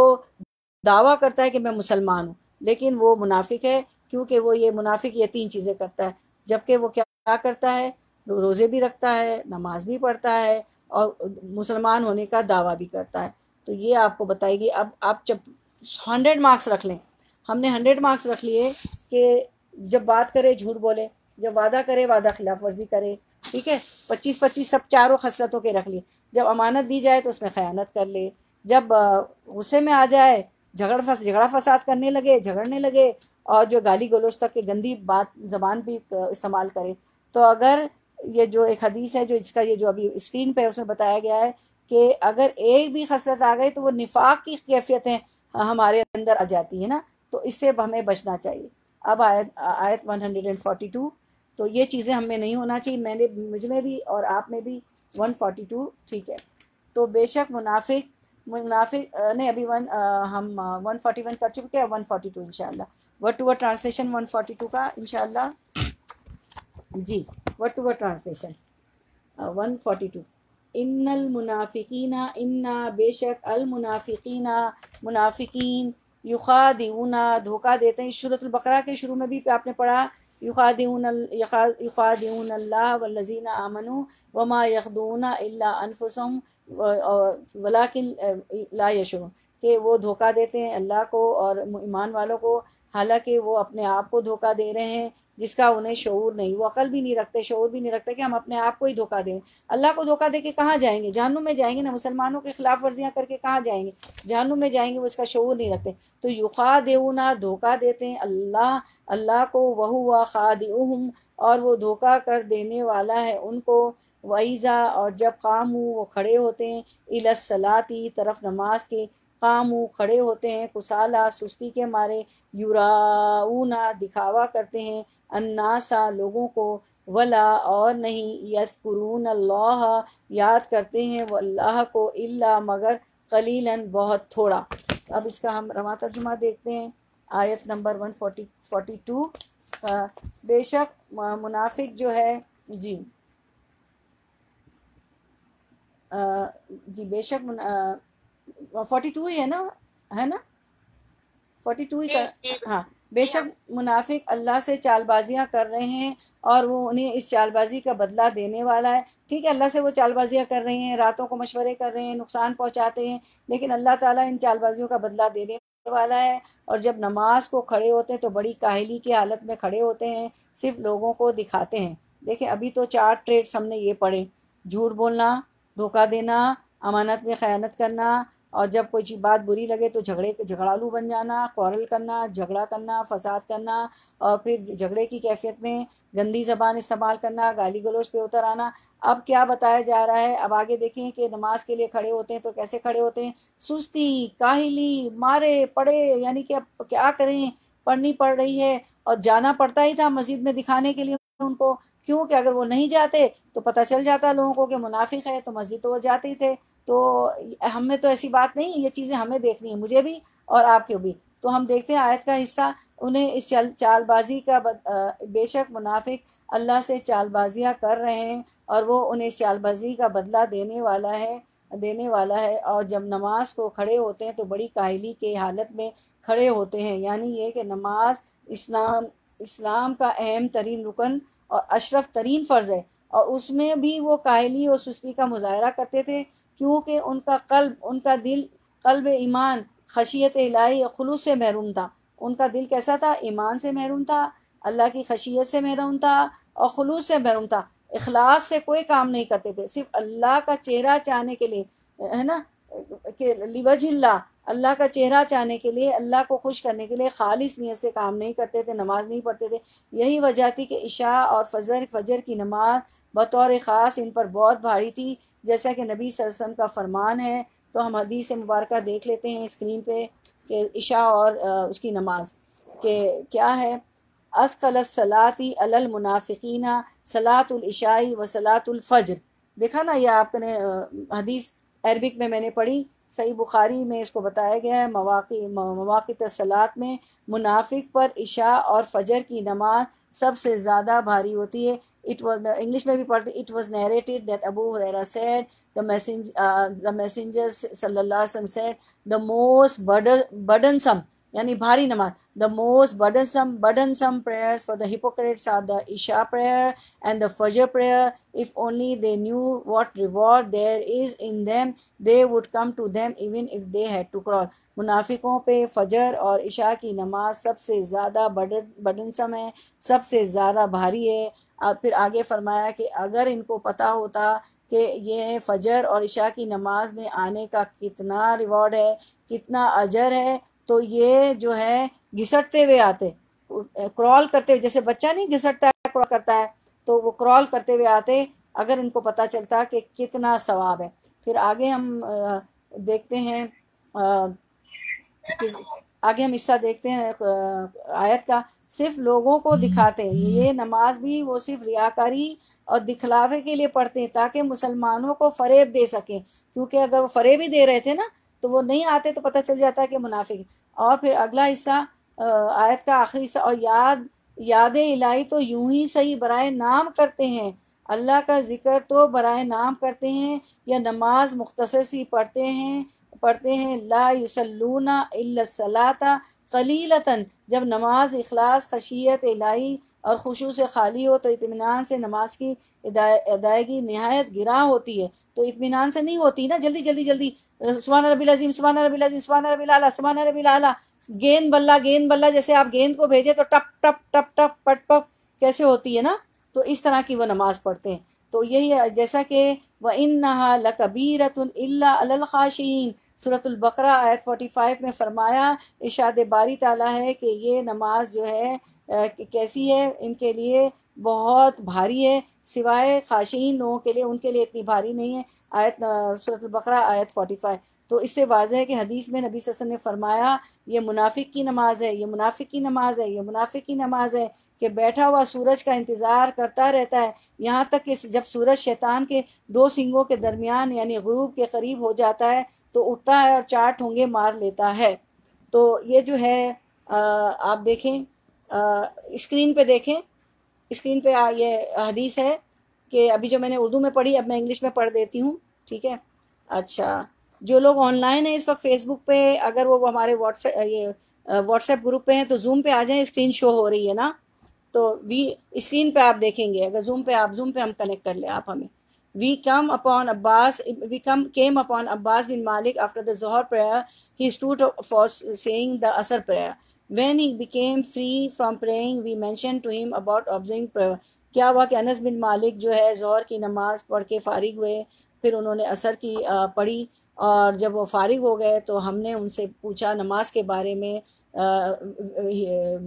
دعویٰ کرتا ہے کہ میں مسلمان ہوں، لیکن وہ منافق ہے. کیونکہ وہ یہ منافق یہ 3 چیزیں کرتا ہے. جبکہ وہ کیا کرتا ہے؟ روزے بھی رکھتا ہے، نماز بھی پڑھتا ہے اور مسلمان ہونے کا دعویٰ بھی کرتا ہے. تو یہ آپ کو بتائے گی. اب آپ جب 100 مارکس رکھ لیں، ہم نے 100 مارکس رکھ لیے کہ جب بات کرے جھوٹ بولے، جب وعدہ کرے وعدہ خلاف ورزی کرے، ٹھیک ہے. 25 سب چاروں خصلتوں کے رکھ لیے. جب امانت دی جائے تو اس میں خیانت کر لے. جب غصے میں آ جائے جھگڑا فساد کرنے لگے، جھگڑنے لگے اور جو گالی گلوچ تک کے گندی بات زبان بھی استعمال کرے. تو اگر یہ جو ایک حدیث ہے جو اس کا یہ جو ابھی اسکرین پہ اس میں بتایا گیا ہے کہ اگر ایک بھی خصلت آ گئی تو وہ نفاق کی کیفیتیں ہمارے اندر آ جاتی ہیں نا، تو اس سے ہمیں بچنا چاہیے. اب آیت 142. تو یہ چیزیں ہم میں نہیں ہونا چاہیے. مجھ میں بھی اور آپ میں بھی 142. ٹھیک ہے. تو بے شک منافق نہیں، ابھی ہم 141 کر چکے ہیں. 142 انشاءاللہ ورڈ ٹو ورڈ ٹرانسلیشن 142 کا انشاءاللہ. جی ورڈ ٹو ورڈ ٹرانسلیشن 142. ان المنافقین، بے شک المنافقین منافقین، یخادعون دھوکہ دیتے ہیں. سورۃ البقرہ کے شروع میں بھی آپ نے پڑھا یخادعون اللہ والذین آمنوا وما یخدعون الا انفسهم ولکن لا یشعرون، کہ وہ دھوکہ دیتے ہیں اللہ کو اور ایمان والوں کو، حالانکہ وہ اپنے آپ کو دھوکہ دے رہے ہیں جس کا انہیں شعور نہیں. وہ عقل بھی نہیں رکھتے، شعور بھی نہیں رکھتے کہ ہم اپنے آپ کو ہی دھوکہ دیں. اللہ کو دھوکہ دے کے کہاں جائیں گے؟ جہنم میں جائیں گے نا. مسلمانوں کے خلاف ورزیاں کر کے کہاں جائیں گے؟ جہنم میں جائیں گے. وہ اس کا شعور نہیں رکھتے. تو یخادعون دھوکہ دیتے ہیں اللہ کو، وہو خادعہم اور وہ دھوکہ کر دینے والا ہے ان کو. وَإِذَا اور جب قاموا وہ کھڑے ہوتے ہیں، الی الصلاۃ طرف نماز کے، قاموا کھڑے ہوتے ہیں، کسالى سستی کے مارے، یراؤون دکھاوا کرتے ہیں، الناس لوگوں کو، ولا اور نہیں، یذکرون اللہ یاد کرتے ہیں وہ اللہ کو، الا مگر قلیلا بہت تھوڑا. اب اس کا ہم رواں ترجمہ دیکھتے ہیں. آیت نمبر 142. بے شک منافق جو ہے جی جی بے شک 42 ہی ہے نا 42 ہی کا. ہاں بے شک منافق اللہ سے چال بازیاں کر رہے ہیں اور وہ انہیں اس چال بازی کا بدلہ دینے والا ہے. ٹھیک ہے، اللہ سے وہ چال بازیاں کر رہے ہیں، راتوں کو مشورے کر رہے ہیں، نقصان پہنچاتے ہیں، لیکن اللہ تعالیٰ ان چال بازیوں کا بدلہ دینے والا ہے. اور جب نماز کو کھڑے ہوتے ہیں تو بڑی کاہلی کی حالت میں کھڑے ہوتے ہیں، صرف لوگوں کو دکھاتے ہیں. دیکھیں ابھی تو 4 ٹریڈس ہم نے یہ پڑھے: جھوٹ بولنا، دھوکہ دینا، امانت میں خیانت کرنا، اور جب کوئی چیز بات بری لگے تو جھگڑالو بن جانا، قورل کرنا، جھگڑا کرنا، فساد کرنا، اور پھر جھگڑے کی کیفیت میں گندی زبان استعمال کرنا، گالی گلوچ پہ اتر آنا. اب کیا بتایا جا رہا ہے؟ اب آگے دیکھیں کہ نماز کے لیے کھڑے ہوتے ہیں تو کیسے کھڑے ہوتے ہیں؟ سستی، کاہلی، مارے پڑے، یعنی کہ اب کیا کریں، پڑھنی پڑ رہی ہے. اور جانا پڑتا ہی تھا مسجد میں دکھانے کے لیے ان کو، کیوں کہ اگر وہ نہیں جاتے تو پتہ چل جاتا لوگوں کو کہ منافق ہے، تو مسجد تو وہ جاتے ہی تھے. تو ہم میں تو ایسی بات نہیں، یہ چیزیں ہمیں دیکھنی ہیں، مجھے بھی اور آپ کو بھی. تو ہم دیکھتے ہیں آیت کا حصہ، انہیں اس چال بازی کا بے شک منافق اللہ سے چال بازیاں کر رہے ہیں اور وہ انہیں اس چال بازی کا بدلہ دینے والا ہے. اور جب نماز کو کھڑے ہوتے ہیں تو بڑی کاہلی کے حالت میں کھڑے ہوتے ہیں. یعنی یہ کہ نماز اسلام کا اہم ترین رکن اور اشرف ترین فرض ہے، اور اس میں بھی وہ کاہلی اور سستی کا مظاہرہ کرتے تھے، کیونکہ ان کا قلب ایمان، خشیت الہی اور خلوص سے محروم تھا. ان کا دل کیسا تھا؟ ایمان سے محروم تھا، اللہ کی خشیت سے محروم تھا اور خلوص سے محروم تھا. اخلاص سے کوئی کام نہیں کرتے تھے، صرف اللہ کا چہرہ چاہنے کے لیے، ہے نا، کہ لوجہ اللہ کا چہرہ چاہنے کے لیے، اللہ کو خوش کرنے کے لیے خالص نیت سے کام نہیں کرتے تھے، نماز نہیں پڑھتے تھے. یہی وجہ تھی کہ عشاء اور فجر کی نماز بطور خاص ان پر بہت بھاری تھی، جیسا کہ نبی صلی اللہ علیہ وسلم کا فرمان ہے. تو ہم حدیث مبارکہ دیکھ لیتے ہیں اسکرین پہ کہ عشاء اور اس کی نماز کہ کیا ہے: اثقل الصلاۃ علی المنافقین صلاۃ العشاء و صلاۃ الفجر. دیکھا نا، یہ آپ نے حدیث عربک میں نے پڑھی، صحیح بخاری میں اس کو بتایا گیا ہے، مواقع الصلاۃ میں منافق پر عشاء اور فجر کی نماز سب سے زیادہ بھاری ہوتی ہے. انگلش میں بھی پڑھتے. It was narrated that Abu Hurairah said the messenger صلی اللہ علیہ وسلم said the most burdensome یعنی بھاری نماز, the most burdensome prayers for the hypocrites are the Isha prayer and the Fajr prayer. If only they knew what reward there is in them, they would come to them even if they had to crawl. منافقوں پہ فجر اور عشاء کی نماز سب سے زیادہ بردنسم ہے, سب سے زیادہ بھاری ہے. پھر آگے فرمایا کہ اگر ان کو پتہ ہوتا کہ یہ فجر اور عشاء کی نماز میں آنے کا کتنا ریوارڈ ہے, کتنا اجر ہے, تو یہ جو ہے گھسٹتے ہوئے آتے, کرال کرتے ہوئے, جیسے بچہ نہیں گھسٹتا ہے کرال کرتا ہے, تو وہ کرال کرتے ہوئے آتے اگر ان کو پتہ چلتا کہ کتنا ثواب ہے. پھر آگے ہم دیکھتے ہیں آگے ہم حصہ دیکھتے ہیں آیت کا. صرف لوگوں کو دکھاتے ہیں, یہ نماز بھی وہ صرف ریاکاری اور دکھلاوے کے لیے پڑھتے ہیں تاکہ مسلمانوں کو فریب دے سکیں, کیونکہ اگر وہ فریب ہی دے رہے تھے نا تو وہ نہیں آتے تو پتہ چل جاتا ہے کہ منافق ہیں. اور پھر اگلا حصہ آیت کا آخری حصہ, اور یاد الہی تو یوں ہی صحیح برائے نام کرتے ہیں, اللہ کا ذکر تو برائے نام کرتے ہیں, یا نماز مختصر سی پڑھتے ہیں لا یصلون الا الصلاۃ قلیلۃ. جب نماز اخلاص, خشیت الہی اور خشوع سے خالی ہو تو اطمینان سے نماز کی ادائیگی نہایت گراں ہوتی ہے. تو اطمینان سے نہیں ہوتی نا, جلدی سبحان ربی العظیم, سبحان ربی العظیم, سبحان ربی الاعلیٰ, سبحان ربی الاعلیٰ, گیند بلہ جیسے آپ گیند کو بھیجیں تو ٹپ ٹپ ٹپ ٹپ پٹ پپ کیسے ہوتی ہے نا, تو اس طرح کی وہ نماز پڑھتے ہیں. تو یہی ہے جیسا کہ وَإِنَّهَا لَكَبِيرَةٌ إِلَّا عَلَى الْخَاشِعِينَ, سورۃ البقرہ آیت 45 میں فرمایا, ارشاد باری تعالیٰ ہے کہ یہ نماز جو ہے کیسی ہے, ان کے لیے بہت بھاری ہے, سوائے خاشعین لوگوں کے لیے, ان کے لیے اتنی بھاری نہیں ہے. آیت سورۃ البقرہ آیت 45. تو اس سے واضح ہے کہ حدیث میں نبی صلی اللہ علیہ وسلم نے فرمایا یہ منافق کی نماز ہے, یہ منافق کی نماز ہے, یہ منافق کی نماز ہے, کہ بیٹھا ہوا سورج کا انتظار کرتا رہتا ہے یہاں تک کہ جب سورج شیطان کے 2 سینگوں کے درمیان یعنی غروب کے قریب ہو جاتا ہے تو اٹھتا ہے اور 4 ٹھونگے مار لیتا ہے. تو یہ جو ہے آپ دیکھیں اسکرین پہ دیکھیں, اسکرین پہ یہ حدیث ہے کہ ابھی جو میں نے اردو میں پڑھی اب میں انگلش میں پڑھ دیتی ہوں, ٹھیک ہے. اچھا, جو لوگ آن لائن ہیں اس وقت فیس بک پہ, اگر وہ ہمارے واٹس ایپ گروپ پہ ہیں تو زوم پہ آ جائیں، اسکرین شو ہو رہی ہے نا، تو اسکرین پہ آپ دیکھیں گے، اگر زوم پہ ہم کنیکٹ کر لیں آپ ہمیں. We came upon Abbas bin Malik after the Zohar prayer. He stood for saying the Asr prayer. When he became free from praying, we mentioned to him about observing prayer. کیا ہوا کہ انس بن مالک جو ہے ظہر کی نماز پڑھ کے فارغ ہوئے، پھر انہوں نے عصر کی پڑھی، اور جب وہ فارغ ہو گئے تو ہم نے ان سے پوچھا نماز کے بارے میں.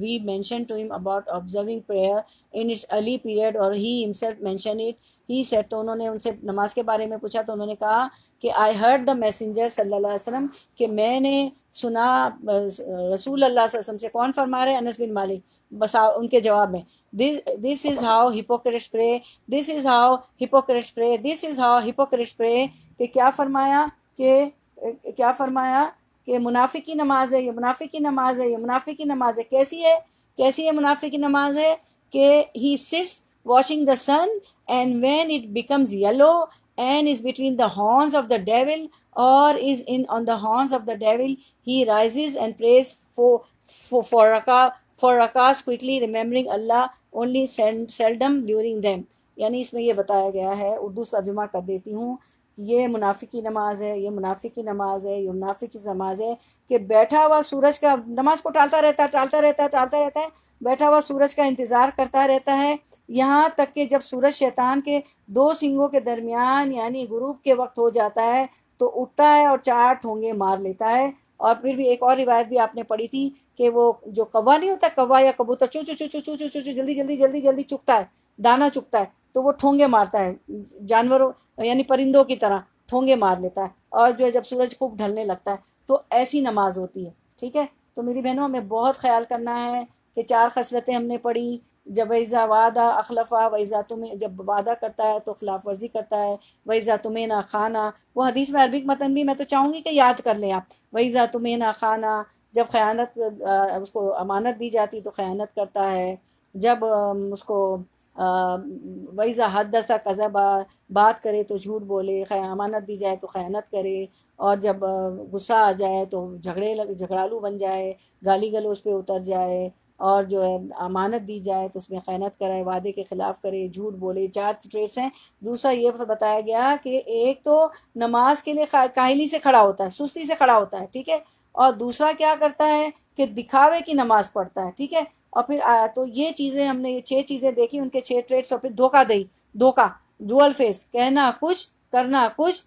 We mentioned to him about observing prayer in its early period, اور he himself mentioned it. He said, تو انہوں نے ان سے نماز کے بارے میں پوچھا تو انہوں نے کہا کہ I heard the messenger صلی اللہ علیہ وسلم، کہ میں نے سنا رسول اللہ صلی اللہ علیہ وسلم سے. کون فرما رہے ہیں؟ انس بن مالک. بس ان کے جواب میں this is how hypocrites pray, this is how hypocrites pray, this is how hypocrites pray. کہ کیا فرمایا کہ منافق کی نماز ہے، یہ منافق کی نماز ہے، یہ منافق کی نماز ہے. کیسی ہے منافق کی نماز ہے؟ کہ he sits watching the sun, and when it becomes yellow and is between the horns of the devil or is on the horns of the devil, he rises and prays for rakahs quickly, remembering Allah only seldom during them. یعنی اس میں یہ بتایا گیا ہے، اردو ترجمہ کر دیتی ہوں، یہ منافق کی نماز ہے، یہ منافق کی نماز ہے، یہ منافق کی نماز ہے کہ بیٹھا ہوا سورج کا، نماز کو ٹالتا رہتا ہے، بیٹھا ہوا سورج کا انتظار کرتا رہتا ہے، یہاں تک کہ جب سورج شیطان کے دو سنگوں کے درمیان یعنی غروب کے وقت ہو جاتا ہے تو اٹھتا ہے اور 4 ٹھونگے مار لیتا ہے. اور پھر بھی ایک اور روایت بھی آپ نے پڑھی تھی کہ وہ جو کوا نہیں ہوتا، کوا یا کبوتر چو چو چو چو چو چو چو چو جلدی چکتا ہے، دانہ چکتا ہے، تو وہ ٹھونگے مارتا ہے جانوروں یعنی پرندوں کی طرح ٹھونگے مار لیتا ہے، اور جو ہے جب سورج خوب ڈھلنے لگتا ہے تو ایسی نماز ہوتی ہے. ٹھیک ہے، تو میری بہنوں ہمیں بہت خیال کرنا ہے کہ 4 خصلتیں ہم نے پڑھی. جب وَإِذَا وَعَدَ أَخْلَفَ، وَإِذَا تُمِنَ، جب وعدہ کرتا ہے تو خلاف ورزی کرتا ہے. وَإِذَا تُمِنَ خَانَ، وہ حدیث میں عربک متن بھی میں تو چاہوں گی کہ یاد کر لیں آپ. وَإِذَا تُمِنَ خَانَ، جب خیانت اس کو امانت دی جاتی تو خیانت کرتا ہے. جب اس کو وَإِذَا حَدَّثَ كَذَبَ، بات کرے تو جھوٹ بولے، امانت دی جائے تو خیانت کرے. اور جب غصہ آ جائے تو جھگڑالو بن جائے، گالی گلوچ پہ اتر جائے، اور جو ہے امانت دی جائے تو اس میں خیانت کرے، وعدے کے خلاف کرے، جھوٹ بولے. 4 ٹریٹس ہیں. دوسرا یہ بتایا گیا کہ ایک تو نماز کے لیے کاہلی سے کھڑا ہوتا ہے، سستی سے کھڑا ہوتا ہے. ٹھیک ہے، اور دوسرا کیا کرتا ہے کہ دکھاوے کی نماز پڑھتا ہے. ٹھیک ہے، اور پھر تو یہ چیزیں ہم نے، یہ 6 چیزیں دیکھی، ان کے 6 ٹریٹس. اور پھر دھوکہ، ڈوئل فیس، کہنا کچھ کرنا کچھ.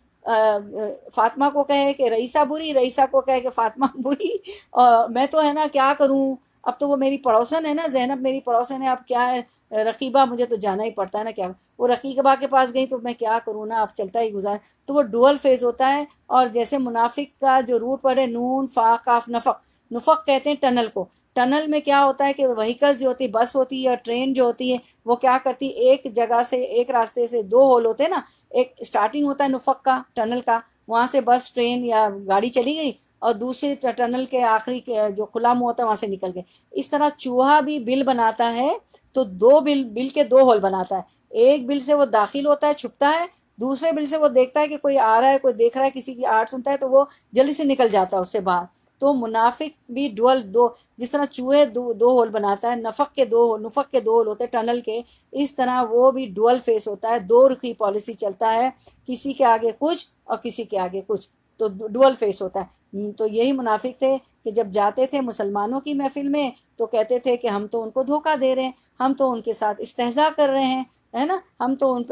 فاطمہ کو کہے کہ رئیسہ بری، رئیسہ کو کہے کہ فاطمہ بری، اور میں تو ہے نا کیا کروں، اب تو وہ میری پڑوسن ہے نا، زینب میری پڑوسن ہے، اب کیا ہے رقیبہ، مجھے تو جانا ہی پڑتا ہے نا، کیا وہ رقیبہ کے پاس گئی تو میں کیا کروں نا، اب چلتا ہی گزار. تو وہ ڈوئل فیز ہوتا ہے. اور جیسے منافق کا جو روٹ ورڈ ہے نون فا قاف نفق، نفق کہتے ہیں ٹنل کو. ٹنل میں کیا ہوتا ہے کہ وہیکلز جو ہوتی، بس ہوتی ہے اور ٹرین جو ہوتی ہے، وہ کیا کرتی، ایک جگہ سے، ایک راستے سے 2 ہول ہوتے ہیں نا، ایک اسٹارٹنگ ہوتا ہے نفق کا، ٹنل کا، وہاں سے بس ٹرین یا گاڑی چلی گئی، اور دوسری ٹنل کے آخری جو کھلا منہ ہوتا ہے وہاں سے نکل گئے. اس طرح چوہا بھی بل بناتا ہے تو 2 بل کے 2 ہول بناتا ہے. ایک بل سے وہ داخل ہوتا ہے، چھپتا ہے، دوسرے بل سے وہ دیکھتا ہے کہ کوئی آ رہا ہے، کوئی دیکھ رہا ہے، کسی کی آڑ سنتا ہے تو وہ جلدی سے نکل جاتا ہے اس سے باہر. تو منافق بھی دو، جس طرح چوہے 2 ہول بناتا ہے، نفق کے 2 ہول ہوتے ہیں ٹنل کے، اس طرح وہ بھی ڈوئل فیس ہوتا ہے، 2 رخی پالیسی چلتا ہے، کسی کے آگے کچھ اور کسی کے آگے کچھ، تو ڈوئل فیس ہوتا ہے. تو یہی منافق تھے کہ جب جاتے تھے مسلمانوں کی محفل میں تو کہتے تھے کہ ہم تو ان کو دھوکہ دے رہے ہیں، ہم تو ان کے ساتھ استہزاء کر رہے ہیں، ہے نا، ہم تو ان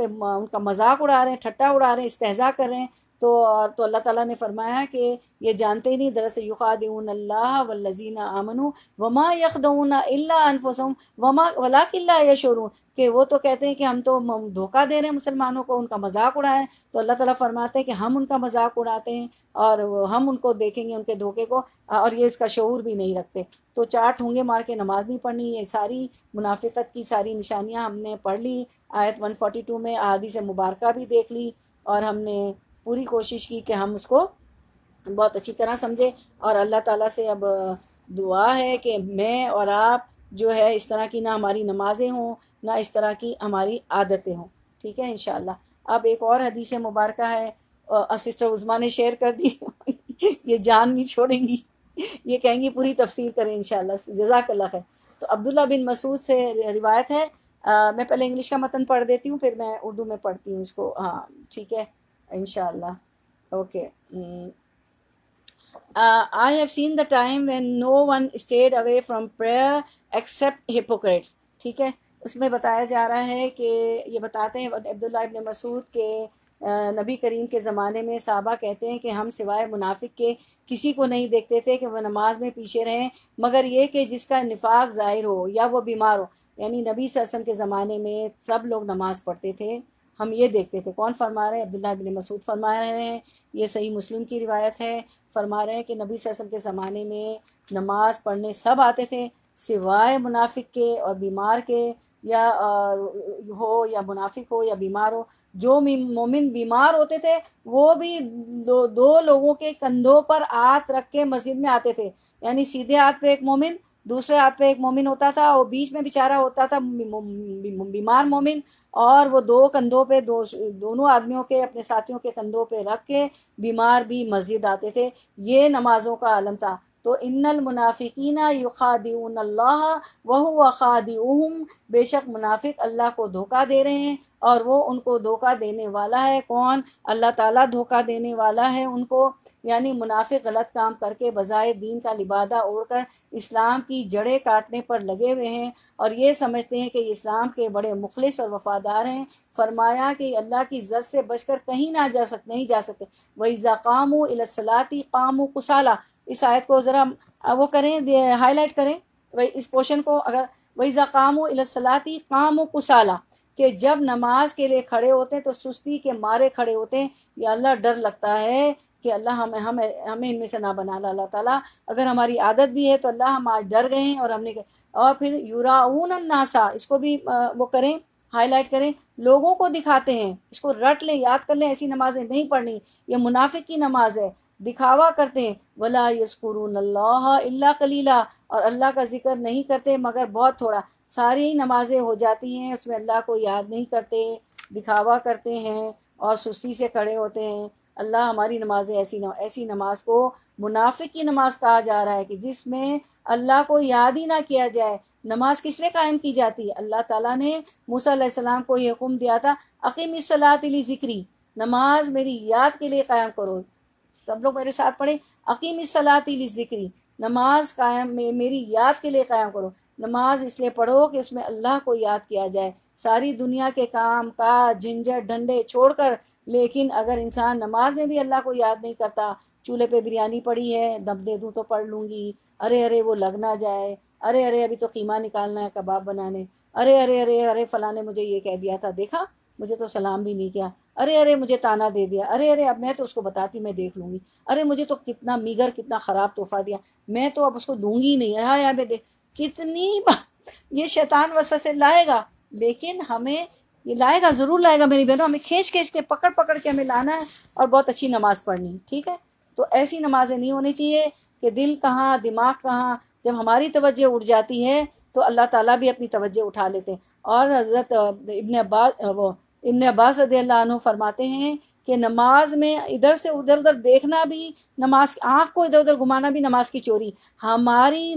کا مذاق اڑا رہے ہیں، ٹھٹا اڑا رہے ہیں، استہزاء کر رہے ہیں. تو اللہ تعالیٰ نے فرمایا کہ یہ جانتے ہی نہیں، دراصل یخادعون اللہ والذین آمنوا وما یخدعون الا انفسهم ولکن لا یشعرون، کہ وہ تو کہتے ہیں کہ ہم تو دھوکہ دے رہے ہیں مسلمانوں کو، ان کا مذاق اڑائیں. تو اللہ تعالیٰ فرماتے ہیں کہ ہم ان کا مذاق اڑاتے ہیں اور ہم ان کو دیکھیں گے ان کے دھوکے کو، اور یہ اس کا شعور بھی نہیں رکھتے. تو 4 ٹھونگے مار کے نماز نہیں پڑھنی. یہ ساری منافقت کی ساری نشانیاں ہم نے پڑھ لی آیت 142 میں، احادیث مبارکہ بھی دیکھ لی، اور ہم نے پوری کوشش کی کہ ہم اس کو بہت اچھی طرح سمجھے. اور اللہ تعالیٰ سے اب دعا ہے کہ میں اور آپ جو ہے اس طرح کی نہ ہماری نمازیں ہوں، نہ اس طرح کی ہماری عادتیں ہوں. ٹھیک ہے انشاءاللہ. اب ایک اور حدیث مبارکہ ہے، سسٹر عظمیٰ نے شیئر کر دی یہ جان نہیں چھوڑیں گی. یہ کہیں گی پوری تفسیر کریں انشاءاللہ، جزاک اللہ خیر۔ تو عبداللہ بن مسعود سے روایت ہے، میں پہلے انگلش کا متن پڑھ دیتی ہوں، پھر میں اردو میں پڑھتی ہوں اس کو، ہاں ٹھیک ہے انشاءاللہ، okay. I have seen the time when no one stayed away from prayer except hypocrites، ٹھیک ہے۔ اس میں بتایا جا رہا ہے کہ یہ بتاتے ہیں عبداللہ ابن مسعود کے نبی کریم کے زمانے میں صحابہ کہتے ہیں کہ ہم سوائے منافق کے کسی کو نہیں دیکھتے تھے کہ وہ نماز میں پیچھے رہیں، مگر یہ کہ جس کا نفاق ظاہر ہو یا وہ بیمار ہو، یعنی نبی صلی اللہ علیہ وسلم کے زمانے میں سب لوگ نماز پڑھتے تھے، ہم یہ دیکھتے تھے۔ کون فرما رہے ہیں؟ عبداللہ بن مسعود فرما رہے ہیں، یہ صحیح مسلم کی روایت ہے، فرما رہے ہیں کہ نبی صلی اللہ علیہ وسلم کے زمانے میں نماز پڑھنے سب آتے تھے سوائے منافق کے اور بیمار کے، یا ہو یا منافق ہو یا بیمار ہو۔ جو مومن بیمار ہوتے تھے وہ بھی دو لوگوں کے کندھوں پر ہاتھ رکھ کے مسجد میں آتے تھے، یعنی سیدھے ہاتھ پہ ایک مومن، دوسرے ہاتھ پہ ایک مومن ہوتا تھا، اور بیچ میں بیچارہ ہوتا تھا بیمار مومن، اور وہ دو کندھوں پہ دونوں آدمیوں کے اپنے ساتھیوں کے کندھوں پہ رکھ کے بیمار بھی مسجد آتے تھے۔ یہ نمازوں کا عالم تھا۔ تو ان المنافقین یخادعون اللہ وہو خادعہم، بے شک منافق اللہ کو دھوکہ دے رہے ہیں اور وہ ان کو دھوکہ دینے والا ہے۔ کون؟ اللہ تعالیٰ دھوکہ دینے والا ہے ان کو، یعنی منافق غلط کام کر کے بظاہر دین کا لبادہ اوڑھ کر اسلام کی جڑیں کاٹنے پر لگے ہوئے ہیں، اور یہ سمجھتے ہیں کہ اسلام کے بڑے مخلص اور وفادار ہیں۔ فرمایا کہ اللہ کی عزت سے بچ کر کہیں نہ جا سکتے، نہیں جا سکتے۔ وَإِذَا قَامُوا إِلَى الصَّلَاةِ قَامُوا كُسَالَىٰ، اس آیت کو ذرا وہ کریں، ہائی لائٹ کریں اس پورشن کو، اگر وَإِذَا قَامُوا إِلَى الصَّلَاةِ قَامُوا كُسَالَىٰ، کہ جب نماز کے لیے کھڑے ہوتے ہیں تو سستی کے مارے کھڑے ہوتے ہیں۔ یا اللہ ڈر لگتا ہے کہ اللہ ہمیں ان میں سے نہ بنا لا اللہ تعالیٰ، اگر ہماری عادت بھی ہے تو اللہ ہم آج ڈر گئے ہیں اور ہم نے، اور پھر یراؤن الناس، اس کو بھی وہ کریں، ہائی لائٹ کریں، لوگوں کو دکھاتے ہیں۔ اس کو رٹ لیں، یاد کر لیں، ایسی نمازیں نہیں پڑھنی، یہ منافق کی نماز ہے، دکھاوا کرتے ہیں۔ ولا یذکرون اللہ الا قلیلا، اور اللہ کا ذکر نہیں کرتے مگر بہت تھوڑا۔ ساری نمازیں ہو جاتی ہیں، اس میں اللہ کو یاد نہیں کرتے، دکھاوا کرتے ہیں اور سستی سے کھڑے ہوتے ہیں۔ اللہ ہماری نمازیں ایسی نماز کو منافق کی نماز کہا جا رہا ہے کہ جس میں اللہ کو یاد ہی نہ کیا جائے۔ نماز کس لیے قائم کی جاتی ہے؟ اللہ تعالیٰ نے موسیٰ علیہ السلام کو یہ حکم دیا تھا، اقیم الصلاۃ لذکری، نماز میری یاد کے لیے قائم کرو۔ سب لوگ میرے ساتھ پڑھیں، اقیم الصلاۃ لذکری، نماز قائم میری یاد کے لیے قائم کرو۔ نماز اس لیے پڑھو کہ اس میں اللہ کو یاد کیا جائے، ساری دنیا کے کام کاج جھنجھٹ ڈنڈے چھوڑ کر۔ لیکن اگر انسان نماز میں بھی اللہ کو یاد نہیں کرتا، چولہے پہ بریانی پڑی ہے، دم دے دوں تو پڑھ لوں گی، ارے وہ لگ نہ جائے، ارے ابھی تو قیمہ نکالنا ہے کباب بنانے، ارے فلاں نے مجھے یہ کہہ دیا تھا، دیکھا مجھے تو سلام بھی نہیں کیا، ارے مجھے تانا دے دیا، ارے اب میں تو اس کو بتاتی میں دیکھ لوں گی، ارے مجھے تو کتنا میگر کتنا خراب تحفہ دیا، میں تو اب اس کو دوں گی نہیں، ہاں یار کتنی یہ شیطان وسوسے لائے گا، لیکن ہمیں یہ لائے گا، ضرور لائے گا میری بہنوں، ہمیں کھینچ کے پکڑ کے ہمیں لانا ہے اور بہت اچھی نماز پڑھنی، ٹھیک ہے۔ تو ایسی نمازیں نہیں ہونی چاہیے کہ دل کہاں دماغ کہاں، جب ہماری توجہ اٹھ جاتی ہے تو اللہ تعالیٰ بھی اپنی توجہ اٹھا لیتے ہیں۔ اور حضرت ابن عباس رضی اللہ عنہ فرماتے ہیں کہ نماز میں ادھر سے ادھر دیکھنا بھی نماز، آنکھ کو ادھر ادھر گھمانا بھی نماز کی چوری۔ ہماری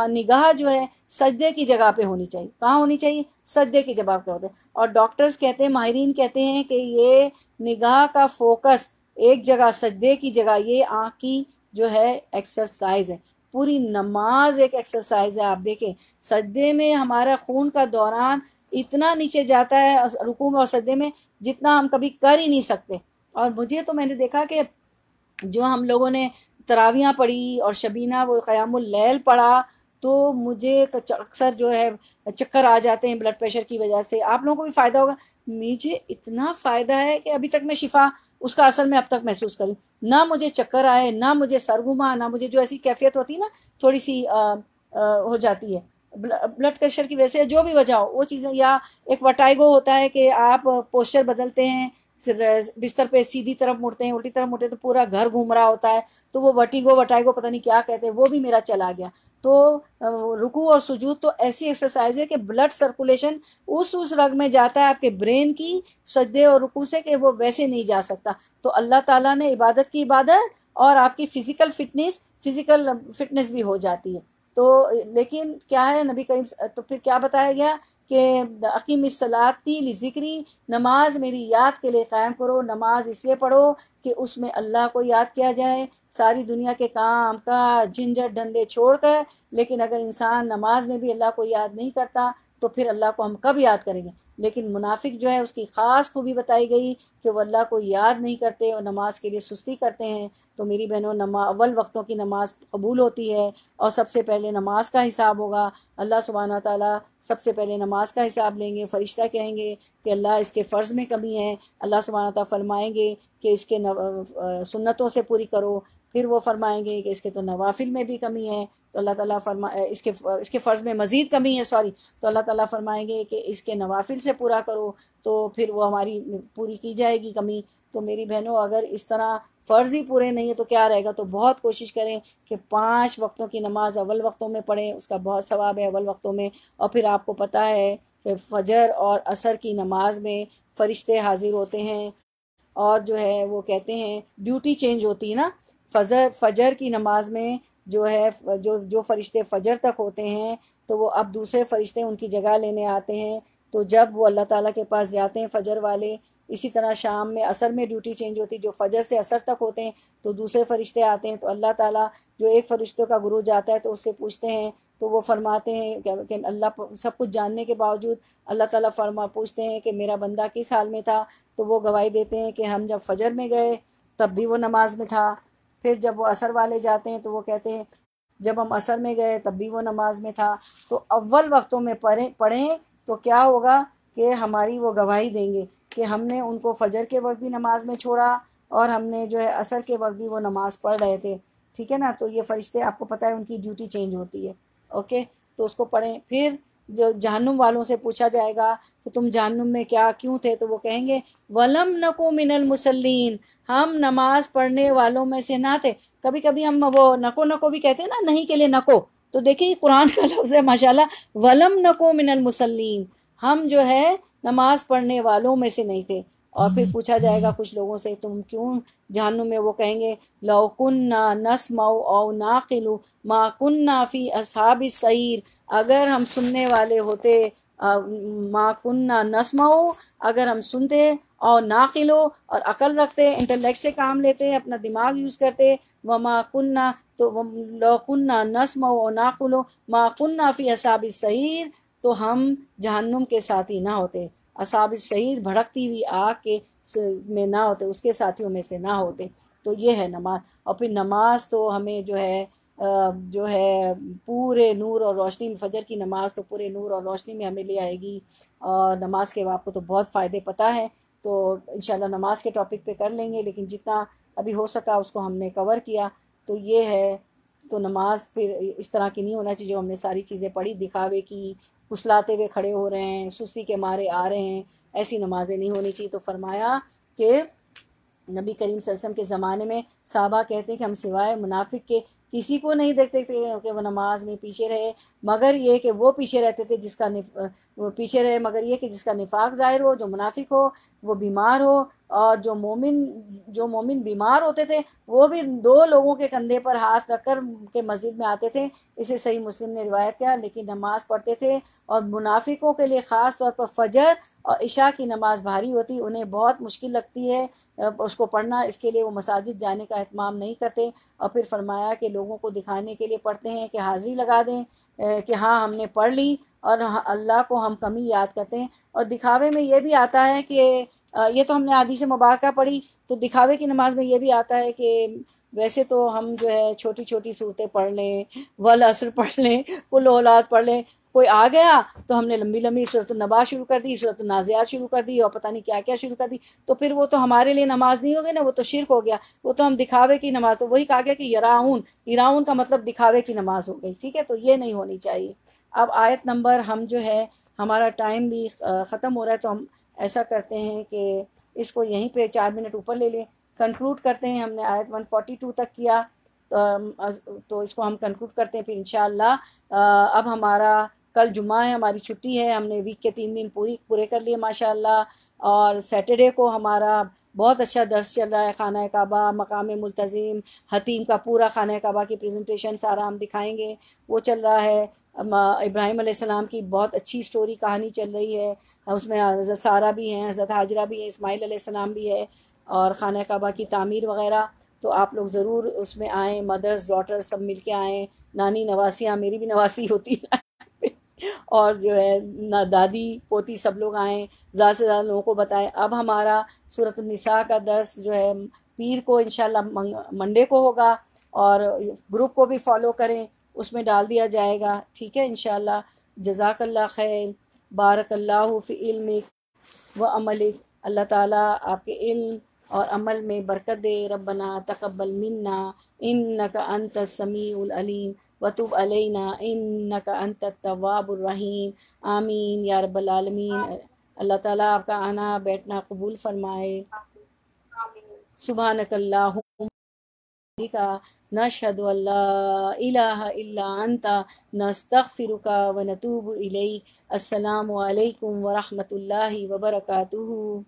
نگاہ جو ہے سجدے کی جگہ پہ ہونی چاہیے۔ کہاں ہونی چاہیے؟ سجدے کی جگہ پہ ہوتے ہیں۔ اور ڈاکٹرز کہتے ہیں، ماہرین کہتے ہیں کہ یہ نگاہ کا فوکس ایک جگہ سجدے کی جگہ، یہ آنکھ کی جو ہے ایکسرسائز ہے۔ پوری نماز ایک ایکسرسائز ہے۔ آپ دیکھیں سجدے میں ہمارا خون کا دوران اتنا نیچے جاتا ہے رکوع میں اور سجدے میں جتنا ہم کبھی کر ہی نہیں سکتے۔ اور مجھے تو میں نے دیکھا کہ جو ہم لوگوں نے تراویحاں پڑھی اور شبینہ وہ قیام اللیل پڑھا تو مجھے اکثر جو ہے چکر آ جاتے ہیں بلڈ پریشر کی وجہ سے۔ آپ لوگوں کو بھی فائدہ ہوگا، مجھے اتنا فائدہ ہے کہ ابھی تک میں شفا اس کا اثر میں اب تک محسوس کروں، نہ مجھے چکر آئے، نہ مجھے سر گھما، نہ مجھے جو ایسی کیفیت ہوتی ہے نا تھوڑی سی ہو جاتی ہے بلڈ پریشر کی وجہ سے، جو بھی وجہ ہو وہ چیزیں، یا ایک وٹائگو ہوتا ہے کہ آپ پوسچر بدلتے ہیں، بستر پہ سیدھی طرف مڑتے ہیں، الٹی طرف مڑتے ہیں تو پورا گھر گھوم رہا ہوتا ہے، تو وہ وٹائگو پتہ نہیں کیا کہتے ہیں، وہ بھی میرا چلا گیا۔ تو رکوع اور سجود تو ایسی ایکسرسائز ہے کہ بلڈ سرکولیشن اس رگ میں جاتا ہے آپ کے برین کی سجدے اور رکوع سے کہ وہ ویسے نہیں جا سکتا۔ تو اللہ تعالیٰ نے عبادت کی عبادت اور آپ کی فزیکل فٹنس بھی ہو جاتی ہے. تو لیکن کیا ہے نبی کریم تو پھر کیا بتایا گیا کہ اقیم الصلاۃ لذکری، نماز میری یاد کے لیے قائم کرو. نماز اس لیے پڑھو کہ اس میں اللہ کو یاد کیا جائے، ساری دنیا کے کام کا جھنجھٹ ڈنڈے چھوڑ کر. لیکن اگر انسان نماز میں بھی اللہ کو یاد نہیں کرتا تو پھر اللہ کو ہم کب یاد کریں گے؟ لیکن منافق جو ہے اس کی خاص خوبی بتائی گئی کہ وہ اللہ کو یاد نہیں کرتے اور نماز کے لیے سستی کرتے ہیں. تو میری بہنوں، اول وقتوں کی نماز قبول ہوتی ہے اور سب سے پہلے نماز کا حساب ہوگا. اللہ سبحانہ تعالیٰ سب سے پہلے نماز کا حساب لیں گے. فرشتہ کہیں گے کہ اللہ اس کے فرض میں کمی ہے. اللہ سبحانہ تعالیٰ فرمائیں گے کہ اس کے سنتوں سے پوری کرو. پھر وہ فرمائیں گے کہ اس کے تو نوافل میں بھی کمی ہے، تو اللہ تعالیٰ اس کے فرض میں مزید کمی ہے تو اللہ تعالیٰ فرمائیں گے کہ اس کے نوافل سے پورا کرو، تو پھر وہ ہماری پوری کی جائے گی کمی. تو میری بہنوں، اگر اس طرح فرض ہی پورے نہیں ہے تو کیا رہے گا؟ تو بہت کوشش کریں کہ 5 وقتوں کی نماز اول وقتوں میں پڑھیں، اس کا بہت ثواب ہے اول وقتوں میں. اور پھر آپ کو پتہ ہے کہ فجر اور عصر کی نماز میں فرشتے حاضر ہوتے ہیں، اور جو ہے وہ کہتے ہیں ڈیوٹی چینج ہوتی ہے نا. فجر کی نماز میں جو ہے جو فرشتے فجر تک ہوتے ہیں تو وہ اب دوسرے فرشتے ان کی جگہ لینے آتے ہیں. تو جب وہ اللہ تعالیٰ کے پاس جاتے ہیں فجر والے، اسی طرح شام میں عصر میں ڈیوٹی چینج ہوتی ہے. جو فجر سے عصر تک ہوتے ہیں تو دوسرے فرشتے آتے ہیں. تو اللہ تعالیٰ جو ایک فرشتوں کا گروہ جاتا ہے تو اس سے پوچھتے ہیں، تو وہ فرماتے ہیں کہ اللہ سب کچھ جاننے کے باوجود اللہ تعالیٰ پوچھتے ہیں کہ میرا بندہ کس حال میں تھا؟ تو وہ گواہی دیتے ہیں کہ ہم جب فجر میں گئے تب بھی وہ نماز میں تھا. پھر جب وہ عصر والے جاتے ہیں تو وہ کہتے ہیں جب ہم عصر میں گئے تب بھی وہ نماز میں تھا. تو اول وقتوں میں پڑھیں تو کیا ہوگا کہ ہماری وہ گواہی دیں گے کہ ہم نے ان کو فجر کے وقت بھی نماز میں چھوڑا اور ہم نے جو ہے عصر کے وقت بھی وہ نماز پڑھ رہے تھے. ٹھیک ہے نا؟ تو یہ فرشتے آپ کو پتہ ہے ان کی ڈیوٹی چینج ہوتی ہے. اوکے، تو اس کو پڑھیں. پھر جو جہنم والوں سے پوچھا جائے گا کہ تم جہنم میں کیوں تھے؟ تو وہ کہیں گے وَلَمْ نَكُ مِنَ الْمُصَلِّينَ، ہم نماز پڑھنے والوں میں سے نہ تھے. کبھی کبھی ہم وہ نکو بھی کہتے ہیں نا، نہیں کے لیے نکو. تو دیکھیں قرآن کا لفظ ہے ماشاءاللہ، وَلَمْ نَكُ مِنَ الْمُصَلِّينَ، ہم جو ہے نماز پڑھنے والوں میں سے نہیں تھے. اور پھر پوچھا جائے گا کچھ لوگوں سے تم کیوں جہنم میں؟ وہ کہیں گے لَوْ كُنَّا نَسْمَعُ أَوْ نَعْقِلُ مَا كُنَّا فِي أَصْحَابِ السَّعِيرِ، اگر ہم سننے والے ہوتے، ما كُنَّا نَسْمَعُ، اگر ہم سنتے، اور ناقلو، اور عقل رکھتے، انٹلیکٹ سے کام لیتے، اپنا دماغ یوز کرتے، وما کننا، تو لو کننا نسمع و ناقل ما کننا فی اصحاب السعیر، تو ہم جہنم کے ساتھی نہ ہوتے، اصحاب السعیر بھڑکتی ہوئی آگ کے میں نہ ہوتے، اس کے ساتھیوں میں سے نہ ہوتے. تو یہ ہے نماز. اور پھر نماز تو ہمیں جو ہے پورے نور اور روشنی، فجر کی نماز تو پورے نور اور روشنی میں ہمیں لے آئے گی. اور نماز کے آپ کو تو بہت فائدے پتہ ہے، تو انشاءاللہ نماز کے ٹاپک پہ کر لیں گے، لیکن جتنا ابھی ہو سکا اس کو ہم نے کور کیا. تو یہ ہے، تو نماز پھر اس طرح کی نہیں ہونا چاہیے جو ہم نے ساری چیزیں پڑھی دکھاوے کی، پھسلاتے ہوئے کھڑے ہو رہے ہیں، سستی کے مارے آ رہے ہیں، ایسی نمازیں نہیں ہونی چاہیے. تو فرمایا کہ نبی کریم صلی اللہ علیہ وسلم کے زمانے میں صحابہ کہتے ہیں کہ ہم سوائے منافق کے کسی کو نہیں دیکھتے تھے کہ وہ نماز میں پیچھے رہے، مگر یہ کہ وہ پیچھے رہتے تھے پیچھے رہے مگر یہ کہ جس کا نفاق ظاہر ہو، جو منافق ہو، وہ بیمار ہو. اور جو مومن بیمار ہوتے تھے وہ بھی 2 لوگوں کے کندھے پر ہاتھ رکھ کر کے مسجد میں آتے تھے. اسے صحیح مسلم نے روایت کیا. لیکن نماز پڑھتے تھے. اور منافقوں کے لیے خاص طور پر فجر اور عشاء کی نماز بھاری ہوتی، انہیں بہت مشکل لگتی ہے اس کو پڑھنا، اس کے لیے وہ مساجد جانے کا اہتمام نہیں کرتے. اور پھر فرمایا کہ لوگوں کو دکھانے کے لیے پڑھتے ہیں کہ حاضری لگا دیں کہ ہاں ہم نے پڑھ لی، اور اللہ کو ہم کمی یاد کرتے ہیں. اور دکھاوے میں یہ بھی آتا ہے کہ یہ تو ہم نے حدیث مبارکہ پڑھی، تو دکھاوے کی نماز میں یہ بھی آتا ہے کہ ویسے تو ہم جو ہے چھوٹی چھوٹی صورتیں پڑھ لیں، والعصر پڑھ لیں، کل اولاد پڑھ لیں. کوئی آ گیا تو ہم نے لمبی لمبی سورۃ النبا شروع کر دی، سورۃ النازعات شروع کر دی، اور پتہ نہیں کیا کیا شروع کر دی. تو پھر وہ تو ہمارے لیے نماز نہیں ہوگی نا، وہ تو شرک ہو گیا، وہ تو ہم دکھاوے کی نماز. تو وہی کہا گیا کہ یراؤن کا مطلب دکھاوے کی نماز ہو گئی. ٹھیک ہے، تو یہ نہیں ہونی چاہیے. اب آیت نمبر، ہم جو ہے ہمارا ٹائم بھی ختم ہو رہا ہے، تو ہم ایسا کرتے ہیں کہ اس کو یہیں پہ 4 منٹ اوپر لے لیں، کنکلوڈ کرتے ہیں. ہم نے آیت 142 تک کیا، تو اس کو ہم کنکلوڈ کرتے ہیں. پھر انشاءاللہ اب ہمارا کل جمعہ ہے، ہماری چھٹی ہے، ہم نے ویک کے 3 دن پورے کر لیے ماشاءاللہ. اور سیٹرڈے کو ہمارا بہت اچھا درس چل رہا ہے، خانہ کعبہ، مقام ملتزم، حتیم کا پورا خانہ کعبہ کی پریزنٹیشن سارا ہم دکھائیں گے، وہ چل رہا ہے۔ ابراہیم علیہ السلام کی بہت اچھی سٹوری کہانی چل رہی ہے، اس میں حضرت سارہ بھی ہیں، حضرت حاجرہ بھی ہیں، اسماعیل علیہ السلام بھی ہے، اور خانہ کعبہ کی تعمیر وغیرہ۔ تو آپ لوگ ضرور اس میں آئیں، مدرس ڈاٹر سب مل کے آئیں، نانی نواسیاں، میری بھی نواسی ہوتی ہے اور جو ہے دادی پوتی سب لوگ آئیں، زیادہ سے زیادہ لوگوں کو بتائیں۔ اب ہمارا سورۃ النساء کا درس جو ہے پیر کو انشاءاللہ منڈے کو ہوگا، اور گروپ کو بھی فالو کریں، اس میں ڈال دیا جائے گا، ٹھیک ہے انشاءاللہ۔ جزاک اللہ خیر، بارک اللہ فی علمک و عملک، اللہ تعالیٰ آپ کے علم اور عمل میں برکت دے۔ ربنا تقبل منا انک انت السمیع العلیم وتب علینا انک انت التواب الرحیم، آمین یا رب العالمین۔ اللہ تعالیٰ آپ کا آنا بیٹھنا قبول فرمائے۔ سبحانک اللہم نشہد ان لا الہ الا انت نستغفرک ونتوب الیک۔ السلام علیکم ورحمۃ اللہ وبرکاتہ۔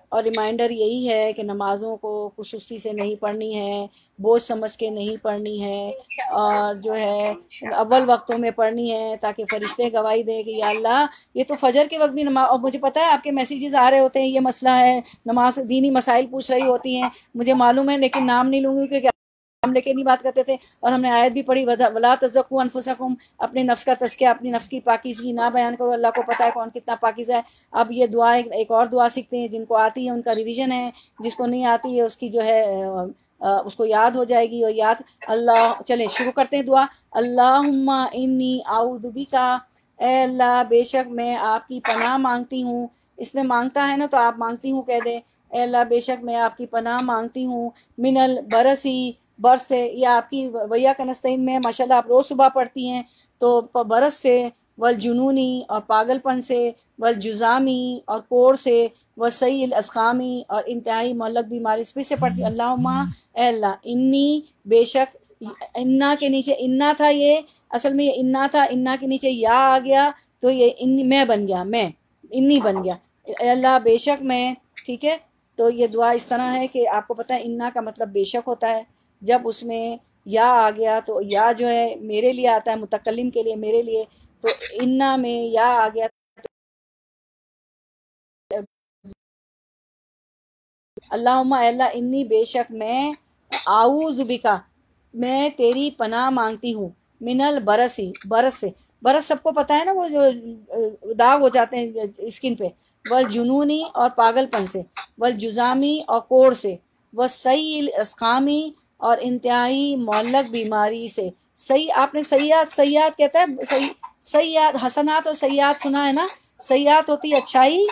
اور ریمائنڈر یہی ہے کہ نمازوں کو کچھ سستی سے نہیں پڑھنی ہے، بوجھ سمجھ کے نہیں پڑھنی ہے، اور جو ہے اول وقتوں میں پڑھنی ہے، تاکہ فرشتے گواہی دیں کہ یا اللہ یہ تو فجر کے وقت بھی نماز، اور مجھے پتہ ہے آپ کے میسیجز آ رہے ہوتے ہیں، یہ مسئلہ ہے، نماز دینی مسائل پوچھ رہی ہوتی ہیں، مجھے معلوم ہے، لیکن نام نہیں لوں گی کیونکہ ہم لے کے نہیں بات کرتے تھے، اور ہم نے آیت بھی پڑھی، وَلَا تَزَكُّوا أَنفُسَكُمْ، اپنے نفس کا تزکیہ، اپنی نفس کی پاکیزگی نہ بیان کرو، اللہ کو پتہ ہے کون کتنا پاکیزہ ہے۔ اب یہ دعا ایک اور دعا سیکھتے ہیں، جن کو آتی ہے ان کا ریویژن ہے، جس کو نہیں آتی ہے اس کی جو ہے اس کو یاد ہو جائے گی، اور یاد اللہ، چلیں شروع کرتے ہیں دعا۔ اللہم انی اعوذ بکا، اے اللہ بے شک میں آپ کی پناہ مانگتی ہوں، اس میں مانگتا ہے نا تو آپ مانگتی ہوں کہہ دیں، اے اللہ بے شک میں آپ کی پناہ مانگتی ہوں، من البرسی، برس سے، یا آپ کی ویا کنستین میں ماشاءاللہ آپ روز صبح پڑھتی ہیں، تو برس سے، والجنونی اور پاگل پن سے، والجزامی اور کوڑ سے، وسیع الاسقامی اور انتہائی معلق بیماری سے پڑھتی۔ اللہم اے اللہ، انی بے شک، انا کے نیچے انا تھا، یہ اصل میں یہ انا تھا، انا کے نیچے یا آ گیا تو یہ انی میں بن گیا، میں انی بن گیا، اے اللہ بے شک میں، ٹھیک ہے۔ تو یہ دعا اس طرح ہے کہ آپ کو پتہ ہے انا کا مطلب بے شک ہوتا ہے، جب اس میں یا آ گیا تو یا جو ہے میرے لیے آتا ہے، متکلم کے لیے، میرے لیے، تو انا میں یا آ گیا، اللہم اے اللہ انی بے شک میں، اعوذ بکا میں تیری پناہ مانگتی ہوں، من البرسی، برس سے، برس سب کو پتہ ہے نا، وہ جو داغ ہو جاتے ہیں اسکن پہ، والجنونی اور پاگل پن سے، والجزامی اور کوڑ سے، والسیع الاسقامی اور انتہائی معلق بیماری سے۔ صحیح، آپ نے سیئات، سیئات کہتا ہے صحیح، سیئات، حسنات اور سیئات سنا ہے نا، سیئات ہوتی ہے اچھائی،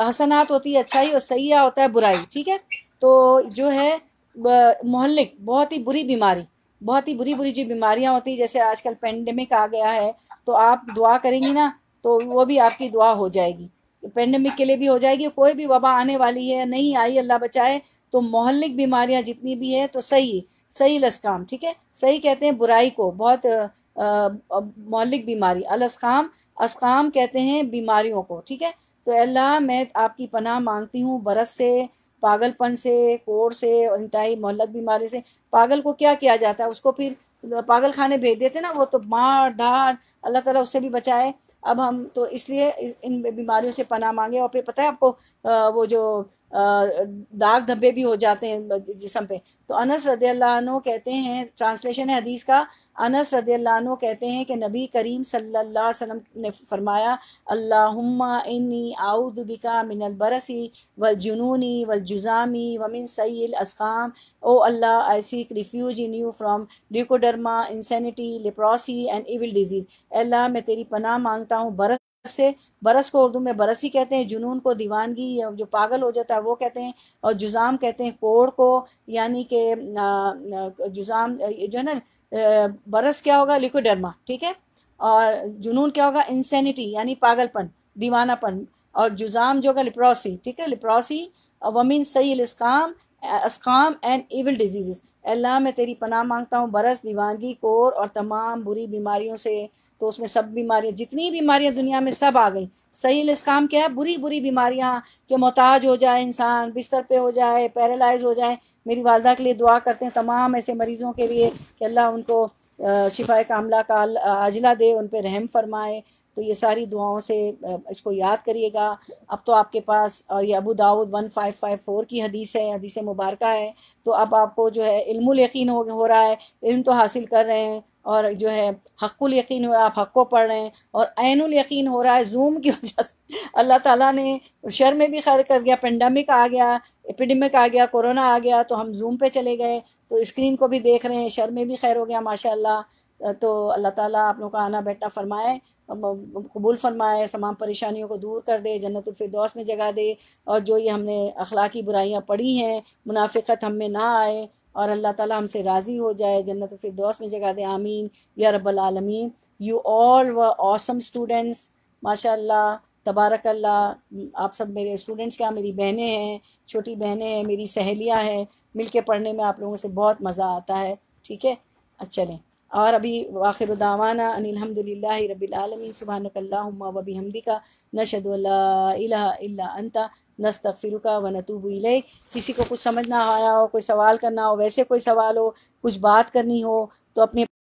حسنات ہوتی ہے اچھائی، اور سیئہ ہوتا ہے برائی، ٹھیک ہے۔ تو جو ہے مہلک، بہت ہی بری بیماری، بہت ہی بری بری جو بیماریاں ہوتی ہیں، جیسے آج کل پینڈیمک آ گیا ہے، تو آپ دعا کریں گی نا تو وہ بھی آپ کی دعا ہو جائے گی، پینڈیمک کے لیے بھی ہو جائے گی، کوئی بھی وبا آنے والی ہے، نہیں آئی اللہ بچائے، تو مہلک بیماریاں جتنی بھی ہیں تو صحیح، صحیح الاسقام، ٹھیک ہے، صحیح کہتے ہیں برائی کو، بہت مہلک بیماری، الاسقام، اسقام کہتے ہیں بیماریوں کو، ٹھیک ہے۔ تو اے اللہ میں آپ کی پناہ مانگتی ہوں برس سے، پاگل پن سے، کوڑ سے، اور انتہائی معلق بیماری سے۔ پاگل کو کیا کیا جاتا ہے، اس کو پھر پاگل خانے بھیج دیتے نا، وہ تو مار دھاڑ، اللہ تعالیٰ اس سے بھی بچائے۔ اب ہم تو اس لیے ان بیماریوں سے پناہ مانگے، اور پھر پتہ ہے آپ کو وہ جو داغ دھبے بھی ہو جاتے ہیں جسم پہ، تو انس رضی اللہ عنہ کہتے ہیں، ٹرانسلیشن ہے حدیث کا، انس رضی اللہ عنہ کہتے ہیں کہ نبی کریم صلی اللہ علیہ وسلم نے فرمایا، اللہم انی اعوذ بکا من البرسی والجنونی والجزامی ومن سیء الاسقام، او اللہ I seek refuge in you from leukoderma, insanity, leprosy and evil disease۔ اے اللہ میں تیری پناہ مانگتا ہوں برس سے، برس کو اردو میں برسی کہتے ہیں، جنون کو دیوانگی، جو پاگل ہو جاتا ہے وہ کہتے ہیں، اور جزام کہتے ہیں کوڑ کو، یعنی کہ جزام جو ہے نا، برس کیا ہوگا لیکوڈرما، ٹھیک ہے، اور جنون کیا ہوگا انسینٹی یعنی پاگل پن، دیوانہ پن، اور جزام جو ہوگا لیپروسی، ٹھیک ہے، لیپروسی، ومن سیء الاسقام، اسقام اینڈ ایول ڈیزیزز۔ اللہ میں تیری پناہ مانگتا ہوں برس، دیوانگی، کوڑ اور تمام بری بیماریوں سے، تو اس میں سب بیماریاں، جتنی بیماریاں دنیا میں سب آ گئیں. صحیح الاسقام کیا ہے؟ بری بری بیماریاں کہ محتاج ہو جائے انسان، بستر پہ ہو جائے، پیرالائز ہو جائے. میری والدہ کے لیے دعا کرتے ہیں تمام ایسے مریضوں کے لیے کہ اللہ ان کو شفائے کاملہ کا عاجلہ دے، ان پہ رحم فرمائے. تو یہ ساری دعاؤں سے اس کو یاد کریے گا. اب تو آپ کے پاس، اور یہ ابو داؤد 1554 کی حدیث ہے، حدیث مبارکہ ہے. تو اب آپ کو جو ہے علم الیقین ہو رہا ہے، علم تو حاصل کر رہے ہیں، اور جو ہے حق الیقین ہوا، آپ حق کو پڑھ رہے ہیں، اور عین الیقین ہو رہا ہے زوم کی وجہ سے. اللہ تعالیٰ نے شر میں بھی خیر کر گیا، پینڈیمک آ گیا، ایپیڈیمک آ گیا، کورونا آ گیا، تو ہم زوم پہ چلے گئے، تو اسکرین کو بھی دیکھ رہے ہیں، شر میں بھی خیر ہو گیا ماشاء اللہ. تو اللہ تعالیٰ آپ لوگوں کا آنا بیٹھنا فرمائے، قبول فرمائے، تمام پریشانیوں کو دور کر دے، جنت الفردوس میں جگہ دے. اور جو یہ ہم نے اخلاقی برائیاں پڑھی ہیں، منافقت ہم میں نہ آئے، اور اللہ تعالیٰ ہم سے راضی ہو جائے، جنت الفردوس میں جگہ دے. آمین یا رب العالمین. You all were Assam students, ماشاء اللہ، تبارک اللہ. آپ سب میرے اسٹوڈنٹس، کیا میری بہنیں ہیں، چھوٹی بہنیں ہیں، میری سہیلیاں ہیں، مل کے پڑھنے میں آپ لوگوں سے بہت مزہ آتا ہے. ٹھیک ہے، اچھا چلیں. اور ابھی آخر دعوانا ان الحمد للہ رب العالمین. سبحانک اللہم و بحمدک، نشہد ان لا الہ الا انت، نستغفرک و نتوب الیک. کسی کو کچھ سمجھ نہ آیا ہو، کوئی سوال کرنا ہو، ویسے کوئی سوال ہو، کچھ بات کرنی ہو، تو اپنے